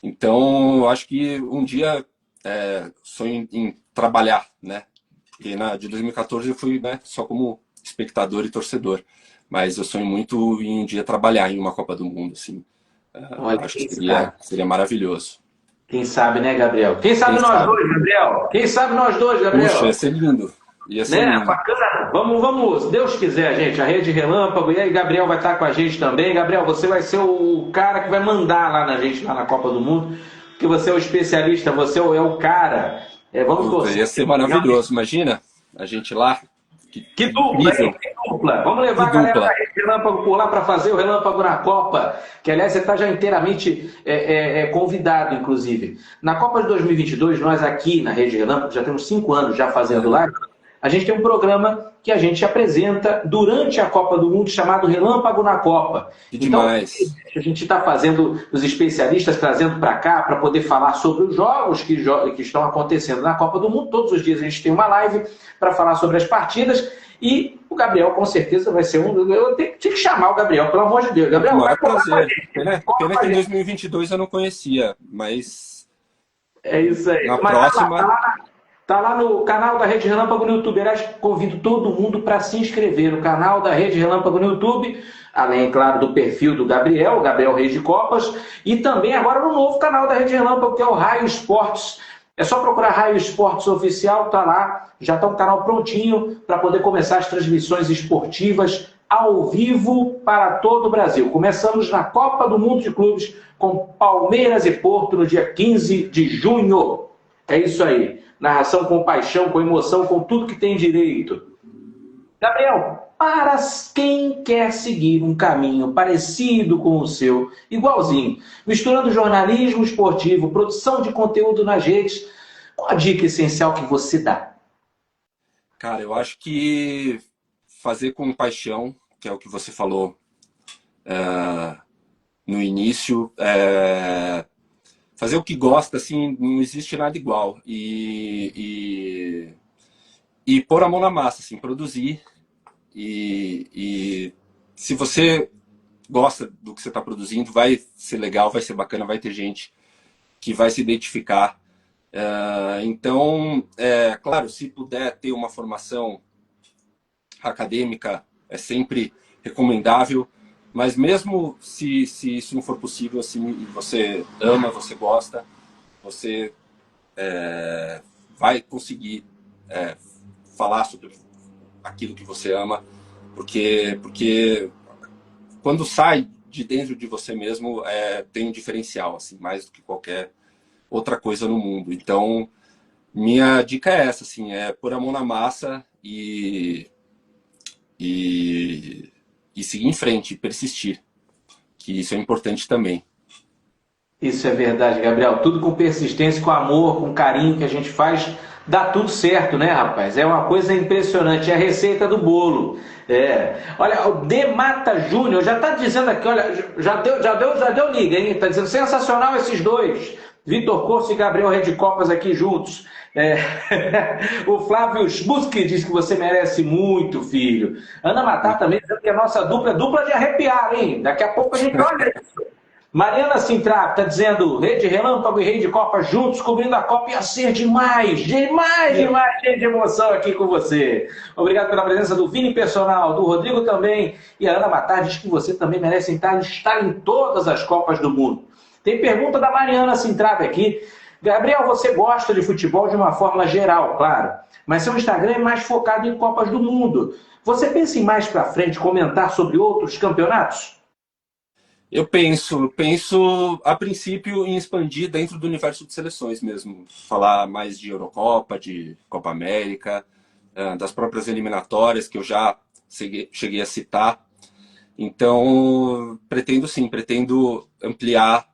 Então, eu acho que um dia sonho em trabalhar, né? Porque na de 2014 eu fui, né, só como espectador e torcedor, mas eu sonho muito em um dia trabalhar em uma Copa do Mundo, assim. Olha, Acho que seria maravilhoso. Quem sabe, né, Gabriel? Quem sabe nós dois, Gabriel? Quem sabe nós dois, Gabriel? Puxa, ia ser lindo. Ia ser Né? lindo. Bacana. Vamos, se Deus quiser, gente. A Rede Relâmpago, e aí Gabriel vai estar com a gente também. Gabriel, você vai ser o cara que vai mandar lá na gente, lá na Copa do Mundo, porque você é o especialista, você é o cara. Vamos torcer. Ia ser maravilhoso, imagina a gente lá. Que dupla, hein? Que dupla. Vamos levar a galera da Rede Relâmpago por lá para fazer o Relâmpago na Copa, que aliás você está já inteiramente convidado, inclusive. Na Copa de 2022, nós aqui na Rede Relâmpago, já temos 5 anos já fazendo live, a gente tem um programa que a gente apresenta durante a Copa do Mundo chamado Relâmpago na Copa. Que demais. Então, a gente está fazendo, os especialistas trazendo para cá para poder falar sobre os jogos que estão acontecendo na Copa do Mundo. Todos os dias a gente tem uma live para falar sobre as partidas e o Gabriel com certeza vai ser um... Eu tenho que chamar o Gabriel, pelo amor de Deus. Gabriel, vai prazer. Pena que em 2022 eu não conhecia, mas... É isso aí. Na próxima... Tá lá no canal da Rede Relâmpago no YouTube. Aliás, convido todo mundo para se inscrever no canal da Rede Relâmpago no YouTube, além, claro, do perfil do Gabriel, o Gabriel Reis de Copas, e também agora no novo canal da Rede Relâmpago, que é o Raio Esportes. É só procurar Raio Esportes Oficial, tá lá, já tá um canal prontinho para poder começar as transmissões esportivas ao vivo para todo o Brasil. Começamos na Copa do Mundo de Clubes com Palmeiras e Porto no dia 15 de junho. É isso aí. Narração com paixão, com emoção, com tudo que tem direito. Gabriel, para quem quer seguir um caminho parecido com o seu, igualzinho, misturando jornalismo esportivo, produção de conteúdo nas redes, qual a dica essencial que você dá? Cara, eu acho que fazer com paixão, que é o que você falou no início, fazer o que gosta, assim, não existe nada igual. E pôr a mão na massa, assim, produzir. E se você gosta do que você está produzindo, vai ser legal, vai ser bacana, vai ter gente que vai se identificar. Então, claro, se puder ter uma formação acadêmica, é sempre recomendável. Mas mesmo se isso não for possível, assim, você ama, você gosta, você vai conseguir falar sobre aquilo que você ama, porque quando sai de dentro de você mesmo, tem um diferencial, assim, mais do que qualquer outra coisa no mundo. Então, minha dica é essa, assim, pôr a mão na massa e seguir em frente, persistir, que isso é importante também. Isso é verdade, Gabriel. Tudo com persistência, com amor, com carinho que a gente faz, dá tudo certo, né, rapaz? É uma coisa impressionante, é a receita do bolo. Olha, o Demata Júnior já está dizendo aqui, olha, já deu liga, hein? Está dizendo sensacional esses dois. Vitor Corso e Gabriel Rede Copas aqui juntos. O Flávio Busque diz que você merece muito, filho. Ana Matar também dizendo que a nossa dupla é dupla de arrepiar, hein? Daqui a pouco a gente olha isso. Mariana Sintra está dizendo Rede Relâmpago e Rede Copa juntos, cobrindo a Copa, ia ser demais, cheio de emoção aqui com você. Obrigado pela presença do Vini Personal, do Rodrigo também. E a Ana Matar diz que você também merece estar em todas as Copas do Mundo. Tem pergunta da Mariana Sintrave aqui. Gabriel, você gosta de futebol de uma forma geral, claro, mas seu Instagram é mais focado em Copas do Mundo. Você pensa em mais para frente comentar sobre outros campeonatos? Eu penso a princípio em expandir dentro do universo de seleções mesmo, falar mais de Eurocopa, de Copa América, das próprias eliminatórias que eu já cheguei a citar. Então, pretendo ampliar,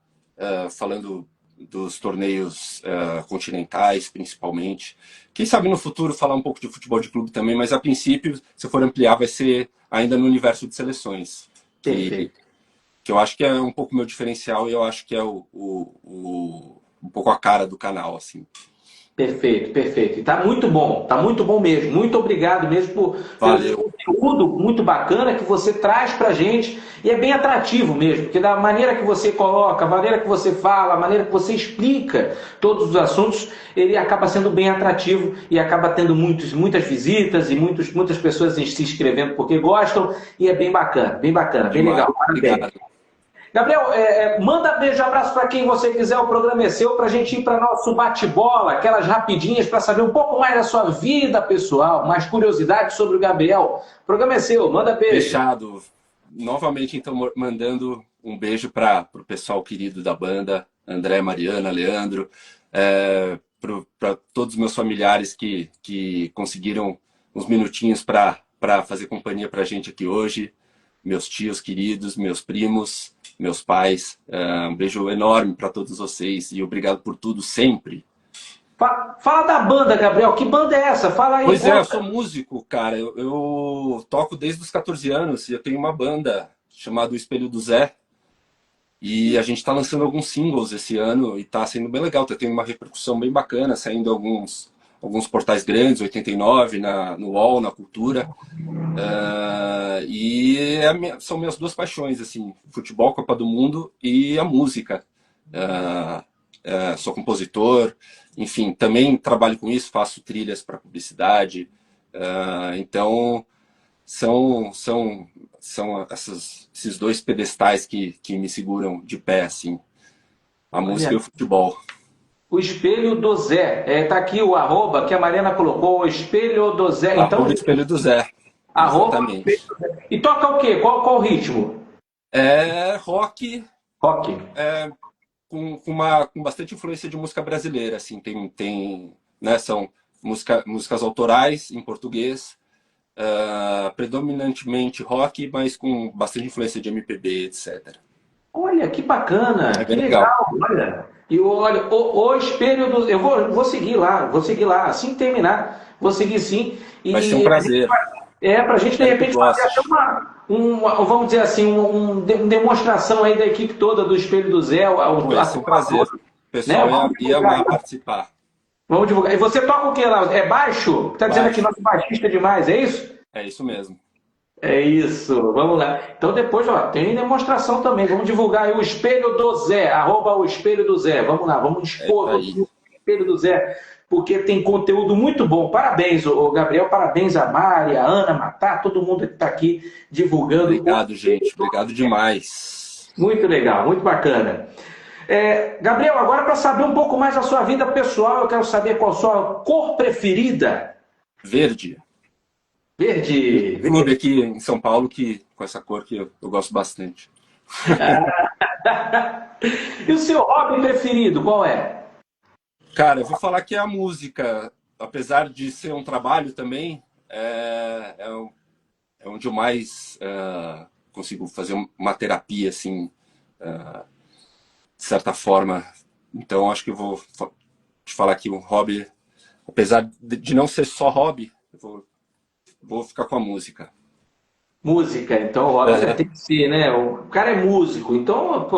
falando dos torneios continentais, principalmente. Quem sabe no futuro falar um pouco de futebol de clube também, mas a princípio, se eu for ampliar, vai ser ainda no universo de seleções. Que eu acho que é um pouco meu diferencial e eu acho que é um pouco a cara do canal, assim. Perfeito, perfeito. E tá muito bom mesmo. Muito obrigado mesmo pelo conteúdo muito bacana que você traz pra gente. E é bem atrativo mesmo, porque da maneira que você coloca, a maneira que você fala, a maneira que você explica todos os assuntos, ele acaba sendo bem atrativo e acaba tendo muitas visitas e muitas pessoas se inscrevendo porque gostam. E é bem bacana, bem legal. Obrigado. Gabriel, manda beijo, abraço para quem você quiser, o programa é seu, para a gente ir para nosso bate-bola, aquelas rapidinhas para saber um pouco mais da sua vida pessoal, mais curiosidades sobre o Gabriel. O programa é seu, manda beijo. Fechado. Novamente, então, mandando um beijo para o pessoal querido da banda, André, Mariana, Leandro, para todos os meus familiares que conseguiram uns minutinhos para fazer companhia para a gente aqui hoje, meus tios queridos, meus primos, meus pais. Um beijo enorme para todos vocês e obrigado por tudo sempre. Fala da banda, Gabriel. Que banda é essa? Fala aí. Pois é, eu sou músico, cara. Eu toco desde os 14 anos e eu tenho uma banda chamada O Espelho do Zé. E a gente está lançando alguns singles esse ano e está sendo bem legal. Tá tendo uma repercussão bem bacana, saindo alguns portais grandes, 89, no UOL, na Cultura. E são minhas duas paixões, assim, futebol, Copa do Mundo e a música. Sou compositor, enfim, também trabalho com isso, faço trilhas para publicidade. Então, são esses dois pedestais que me seguram de pé, assim, a música e o futebol. O Espelho do Zé. Tá aqui o arroba que a Mariana colocou, o Espelho do Zé. Então, o Espelho do Zé. Exatamente. E toca o quê? Qual o ritmo? É rock. Rock. Com bastante influência de música brasileira, assim, né, são músicas autorais em português, predominantemente rock, mas com bastante influência de MPB, etc. Olha, que bacana, que legal. Olha. E olha, o Espelho do... Eu vou seguir lá, assim que terminar, vou seguir sim. Vai ser um prazer. Pra gente, de repente, fazer até vamos dizer assim, uma demonstração aí da equipe toda do Espelho do Zé. Vai ser um prazer. O pessoal ia amar participar. Vamos divulgar. E você toca o que lá? É baixo? Tá dizendo aqui, nosso baixista é demais, é isso? É isso mesmo. É isso, vamos lá. Então depois, tem demonstração também. Vamos divulgar aí o Espelho do Zé, arroba o Espelho do Zé. Vamos lá, vamos expor o Espelho do Zé, porque tem conteúdo muito bom. Parabéns, o Gabriel, parabéns a Mari, a Ana Matar, todo mundo que está aqui divulgando. Obrigado, gente. Obrigado demais. Muito legal, muito bacana. Gabriel, agora para saber um pouco mais da sua vida pessoal, eu quero saber qual a sua cor preferida. Verde. Verde. Clube aqui em São Paulo com essa cor que eu gosto bastante. E o seu hobby preferido, qual é? Cara, eu vou falar que é a música. Apesar de ser um trabalho também, é onde eu mais consigo fazer uma terapia, assim, de certa forma. Então, acho que eu vou te falar que o hobby, apesar de não ser só hobby, eu vou ficar com a música. Música, então o hobby tem que ser, né? O cara é músico, então,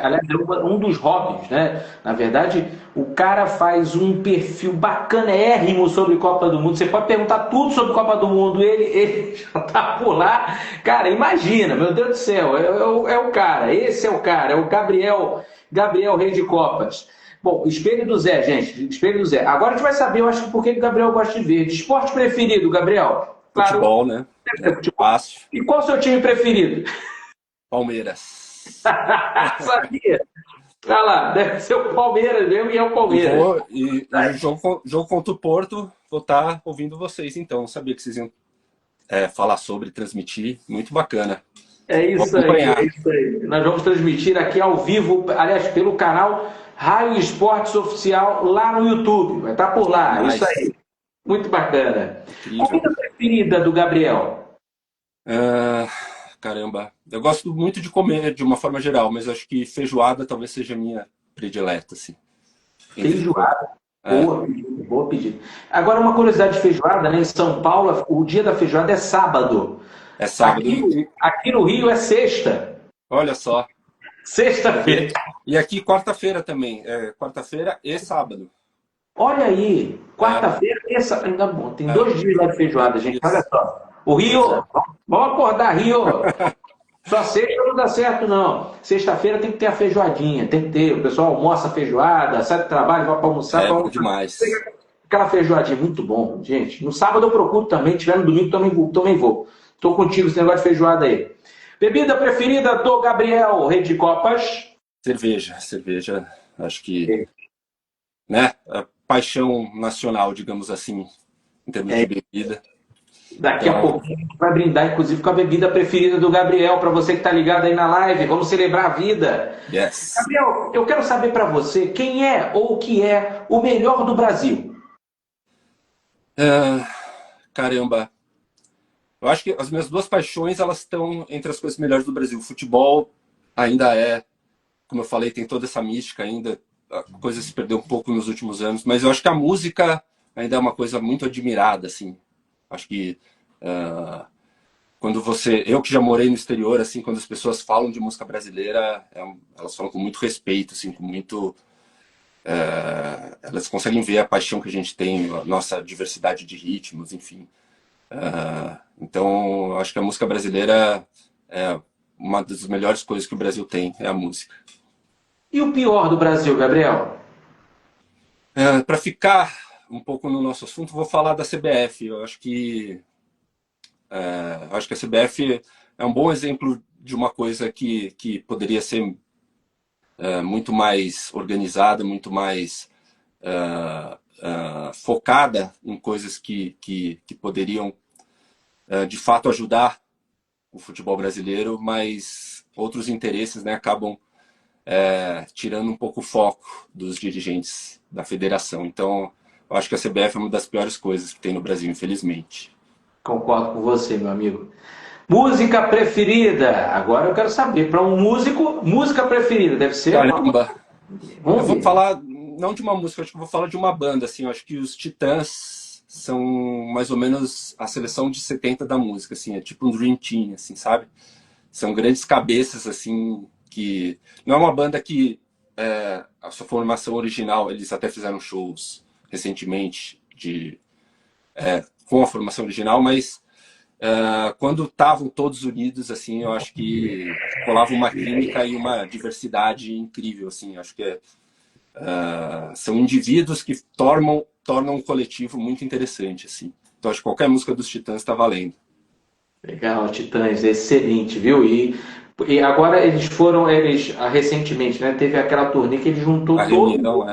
aliás, é um dos hobbies, né? Na verdade, o cara faz um perfil bacanérrimo sobre Copa do Mundo. Você pode perguntar tudo sobre Copa do Mundo, ele já tá por lá. Cara, imagina, meu Deus do céu, é o cara, esse é o cara, é o Gabriel Rei de Copas. Bom, Espelho do Zé, gente, Espelho do Zé. Agora a gente vai saber, eu acho, por que o Gabriel gosta de verde. Esporte preferido, Gabriel? Claro, futebol, né? Fácil. E qual o seu time preferido? Palmeiras. Sabia. Olha lá, deve ser o Palmeiras mesmo e é o E Palmeiras. vou, e o jogo contra o Porto, vou estar ouvindo vocês então. Não sabia que vocês iam falar sobre, transmitir. Muito bacana. É Vou isso aí, é acompanhar. isso aí. Nós vamos transmitir aqui ao vivo, aliás, pelo canal Raio Esportes Oficial lá no YouTube. Vai estar por lá, isso Demais. aí. Muito bacana. Incrível. Comida preferida do Gabriel? Ah, caramba. Eu gosto muito de comer de uma forma geral, mas acho que feijoada talvez seja a minha predileta, assim. Entre todas. Feijoada. É, Boa pedida, boa pedida. Agora, uma curiosidade de feijoada, né? Em São Paulo, o dia da feijoada é sábado. é sábado. Aqui no Rio é sexta. Olha só. Sexta-feira. E aqui quarta-feira também. Quarta-feira e sábado. Olha aí, É, quarta-feira, terça. Ainda bom, tem é. 2 dias lá de feijoada, gente. Olha Isso. só. O Rio, vamos acordar, Rio. Só sexta não dá certo, não. Sexta-feira tem que ter a feijoadinha, tem que ter. O pessoal almoça a feijoada, sai do trabalho, vai para almoçar, É bom demais. aquela feijoadinha, muito bom, gente. No sábado eu procuro também, tiver no domingo também vou. Tô contigo esse negócio de feijoada aí. Bebida preferida do Gabriel, Rei de Copas. Cerveja. Acho que, né? A paixão nacional, digamos assim, em termos de bebida. Daqui a Então, pouquinho a gente vai brindar, inclusive, com a bebida preferida do Gabriel, para você que está ligado aí na live. Vamos celebrar a vida. yes. Gabriel, eu quero saber para você quem é ou o que é o melhor do Brasil. Ah, caramba. Eu acho que as minhas duas paixões, elas estão entre as coisas melhores do Brasil. O futebol ainda como eu falei, tem toda essa mística ainda. A coisa se perdeu um pouco nos últimos anos, mas eu acho que a música ainda é uma coisa muito admirada, assim. Acho que quando eu que já morei no exterior, assim, quando as pessoas falam de música brasileira, elas falam com muito respeito, assim, com muito elas conseguem ver a paixão que a gente tem, a nossa diversidade de ritmos, enfim. Então, acho que a música brasileira é uma das melhores coisas que o Brasil tem, é a música. E o pior do Brasil, Gabriel? Para ficar um pouco no nosso assunto, vou falar da CBF. Eu acho que a CBF é um bom exemplo de uma coisa que poderia ser muito mais organizada, muito mais focada em coisas que poderiam, de fato, ajudar o futebol brasileiro, mas outros interesses, né, acabam tirando um pouco o foco dos dirigentes da federação. Então, eu acho que a CBF é uma das piores coisas que tem no Brasil, infelizmente. Concordo com você, meu amigo. Música preferida? Agora eu quero saber. Para um músico, música preferida deve ser Caramba! Eu Vamos vou ver. falar, não de uma música, acho que eu vou falar de uma banda, assim. Eu acho que os Titãs são mais ou menos a seleção de 70 da música, assim. É tipo um Dream Team, assim, sabe? São grandes cabeças, assim, que... Não é uma banda que a sua formação original, eles até fizeram shows recentemente com a formação original, mas quando estavam todos unidos, assim, eu acho que rolava uma química e uma diversidade incrível, assim. Acho que são indivíduos que tornam um coletivo muito interessante, assim. Então, acho que qualquer música dos Titãs está valendo. Legal, Titãs, excelente, viu? E agora recentemente, né, teve aquela turnê que ele juntou A reunião,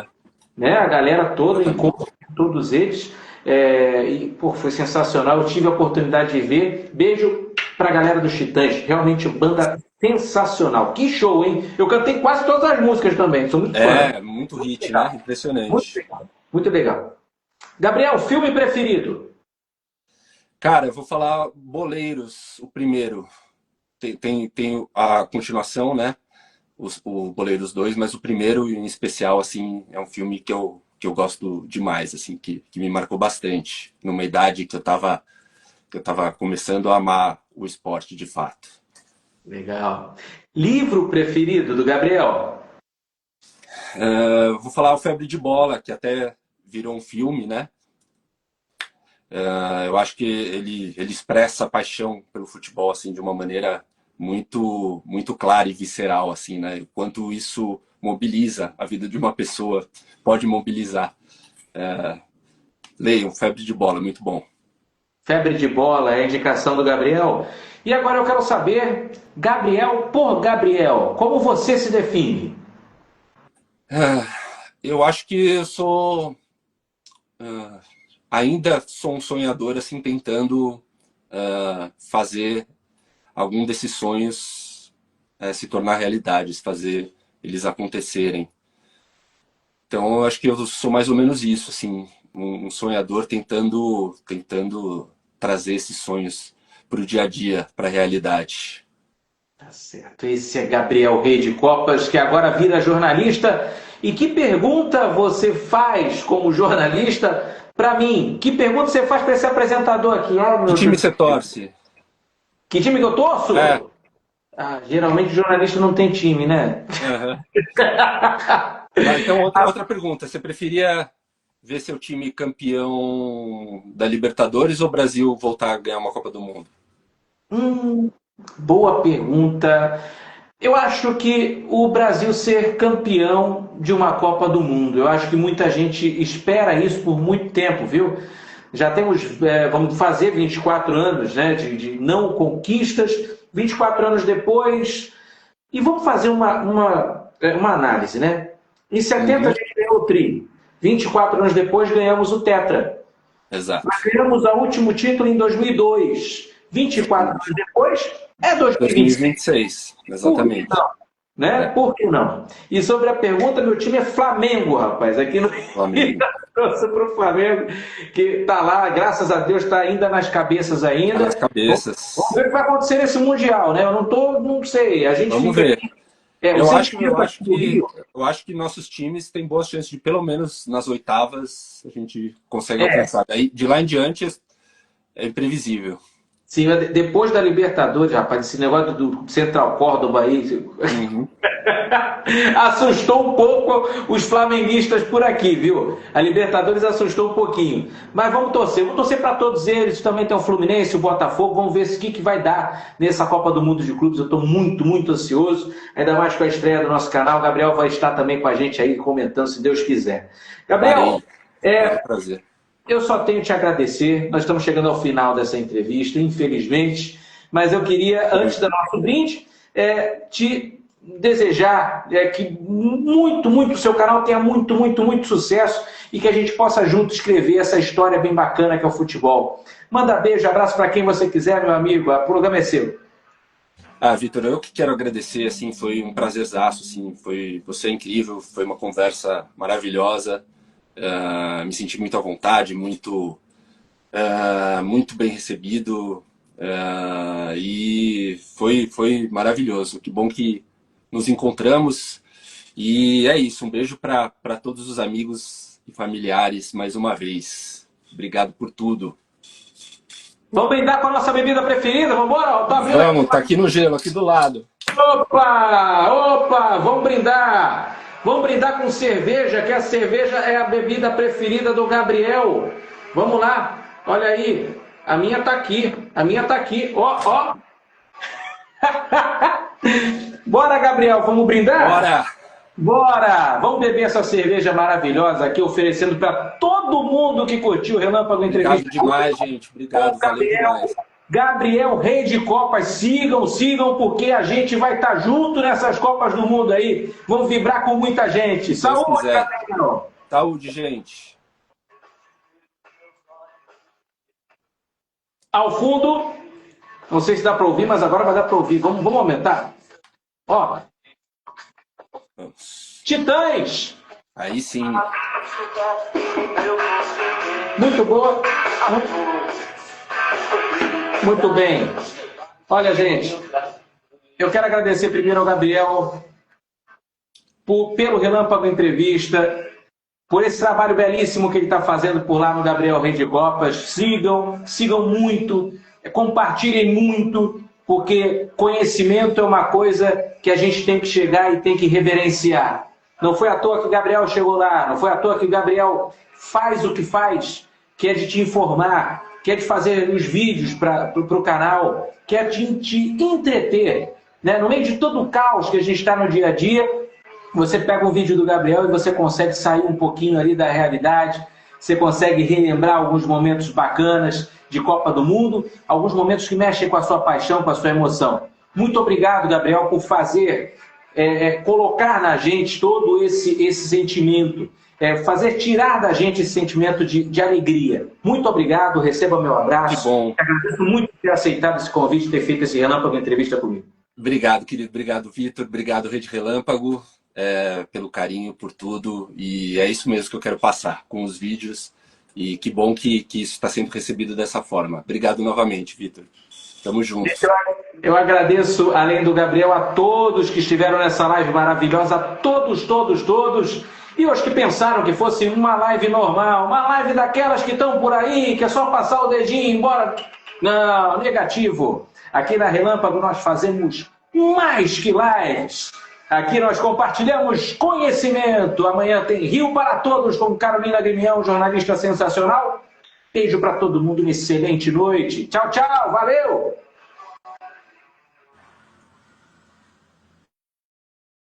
né, a galera toda, exatamente. encontro de todos eles, e pô, foi sensacional, eu tive a oportunidade de ver. Beijo pra galera dos Titãs, realmente banda sensacional. Que show, hein? Eu cantei quase todas as músicas também, sou muito fã. Muito Muito hit, legal, né? muito Impressionante. legal, muito legal. Gabriel, filme preferido? Cara, eu vou falar Boleiros, o primeiro. Tem a continuação, né? O Boleiros 2, mas o primeiro em especial, assim, é um filme que eu gosto demais, assim, que me marcou bastante, numa idade que eu tava começando a amar o esporte de fato. Legal. Livro preferido do Gabriel? Vou falar o Febre de Bola, que até virou um filme, né? Eu acho que ele expressa a paixão pelo futebol, assim, de uma maneira muito, muito clara e visceral, assim, né? O quanto isso mobiliza a vida de uma pessoa, pode mobilizar. Leiam, Febre de Bola, muito bom. Febre de Bola é a indicação do Gabriel. E agora eu quero saber, Gabriel por Gabriel, como você se define? Eu acho que eu sou... ainda sou um sonhador, assim, tentando fazer algum desses sonhos se tornar realidade, fazer eles acontecerem. Então, eu acho que eu sou mais ou menos isso, assim, um sonhador tentando trazer esses sonhos para o dia a dia, para a realidade. Tá certo. Esse é Gabriel Rei de Copas, que agora vira jornalista. E que pergunta você faz como jornalista para mim? Que pergunta você faz para esse apresentador aqui? Ah, Que meu time Deus. você torce? Que time que eu torço? É. Ah, geralmente jornalista não tem time, né? Uhum. Então, outra pergunta. Você preferia ver seu time campeão da Libertadores ou o Brasil voltar a ganhar uma Copa do Mundo? Boa pergunta. Eu acho que o Brasil ser campeão de uma Copa do Mundo. Eu acho que muita gente espera isso por muito tempo, viu? Já temos, vamos fazer 24 anos, né, de não conquistas, 24 anos depois, e vamos fazer uma análise, né? Em 70 a Uhum. gente ganhou o Tri, 24 anos depois ganhamos o Tetra. Exato. Nós ganhamos o último título em 2002, 24 anos depois é 2026. 2026, Por que exatamente. não? Né? É, Por que não? E sobre a pergunta, meu time é Flamengo, rapaz. Aqui no Flamengo. trouxe para o Flamengo, que está lá, graças a Deus, está ainda nas cabeças Tá nas ainda. Vamos cabeças. ver o que vai acontecer nesse Mundial, né? Eu não sei. A gente Vamos fica ver. aqui. O Eu acho, eu sentimento aqui acho do que Rio. eu acho que nossos times têm boas chances de pelo menos nas oitavas a gente consegue É, alcançar. Daí, de lá em diante é imprevisível. sim, depois da Libertadores, rapaz, esse negócio do Central Córdoba aí. Uhum. Assustou um pouco os flamenguistas por aqui, viu? A Libertadores assustou um pouquinho. Mas vamos torcer. Vamos torcer para todos eles. Também tem o Fluminense, o Botafogo. Vamos ver o que vai dar nessa Copa do Mundo de Clubes. Eu estou muito, muito ansioso. Ainda mais com a estreia do nosso canal. O Gabriel vai estar também com a gente aí comentando, se Deus quiser. Gabriel, Farei. Farei prazer. eu só tenho te agradecer. Nós estamos chegando ao final dessa entrevista, infelizmente. Mas eu queria, antes do nosso brinde, te desejar que muito, muito o seu canal tenha muito, muito, muito sucesso e que a gente possa junto escrever essa história bem bacana que é o futebol. Manda beijo, abraço para quem você quiser, meu amigo. O programa é seu. Vitor, eu que quero agradecer, assim, foi um prazerzaço, assim, você é incrível, foi uma conversa maravilhosa, me senti muito à vontade, muito bem recebido, e foi maravilhoso. Que bom que nos encontramos. E é isso, um beijo para todos os amigos e familiares mais uma vez. Obrigado por tudo. Vamos brindar com a nossa bebida preferida? Vamos embora? Tá vendo? Vamos, tá aqui no gelo, aqui do lado. Opa, vamos brindar. Vamos brindar com cerveja, que a cerveja é a bebida preferida do Gabriel. Vamos lá, olha aí. A minha tá aqui, ó. Bora, Gabriel, vamos brindar? Bora! Bora! Vamos beber essa cerveja maravilhosa aqui, oferecendo para todo mundo que curtiu o Relâmpago Entrevista. Obrigado demais, gente. Obrigado, valeu demais. Gabriel, Rei de Copas, sigam, porque a gente vai estar junto nessas Copas do Mundo aí. Vamos vibrar com muita gente. Saúde, Gabriel! Saúde, gente! Ao fundo, não sei se dá para ouvir, mas agora vai dar para ouvir. Vamos aumentar. Ó. Vamos. Titãs! Aí sim. Muito boa. Muito bem. Olha, gente, eu quero agradecer primeiro ao Gabriel pelo Relâmpago Entrevista, por esse trabalho belíssimo que ele está fazendo por lá no Gabriel Rei de Copas. Sigam muito, compartilhem muito, porque conhecimento é uma coisa que a gente tem que chegar e tem que reverenciar. Não foi à toa que o Gabriel chegou lá, não foi à toa que o Gabriel faz o que faz, que é de te informar, que é de fazer os vídeos para o canal, que é de te entreter. Né? No meio de todo o caos que a gente está no dia a dia, você pega um vídeo do Gabriel e você consegue sair um pouquinho ali da realidade, você consegue relembrar alguns momentos bacanas de Copa do Mundo, alguns momentos que mexem com a sua paixão, com a sua emoção. Muito obrigado, Gabriel, por fazer colocar na gente todo esse sentimento, tirar da gente esse sentimento de alegria. Muito obrigado, receba meu abraço. Que bom. Agradeço muito por ter aceitado esse convite, ter feito esse Relâmpago Entrevista comigo. Obrigado, querido. Obrigado, Vitor. Obrigado, Rede Relâmpago, pelo carinho, por tudo. E é isso mesmo que eu quero passar com os vídeos. E que bom que isso está sendo recebido dessa forma. Obrigado novamente, Vitor. Tamo junto. Eu agradeço, além do Gabriel, a todos que estiveram nessa live maravilhosa, a todos. E os que pensaram que fosse uma live normal, uma live daquelas que estão por aí, que é só passar o dedinho e ir embora. Não, negativo. Aqui na Relâmpago nós fazemos mais que lives. Aqui nós compartilhamos conhecimento. Amanhã tem Rio para Todos com Carolina Grimião, jornalista sensacional. Beijo para todo mundo, uma excelente noite. Tchau, tchau, valeu!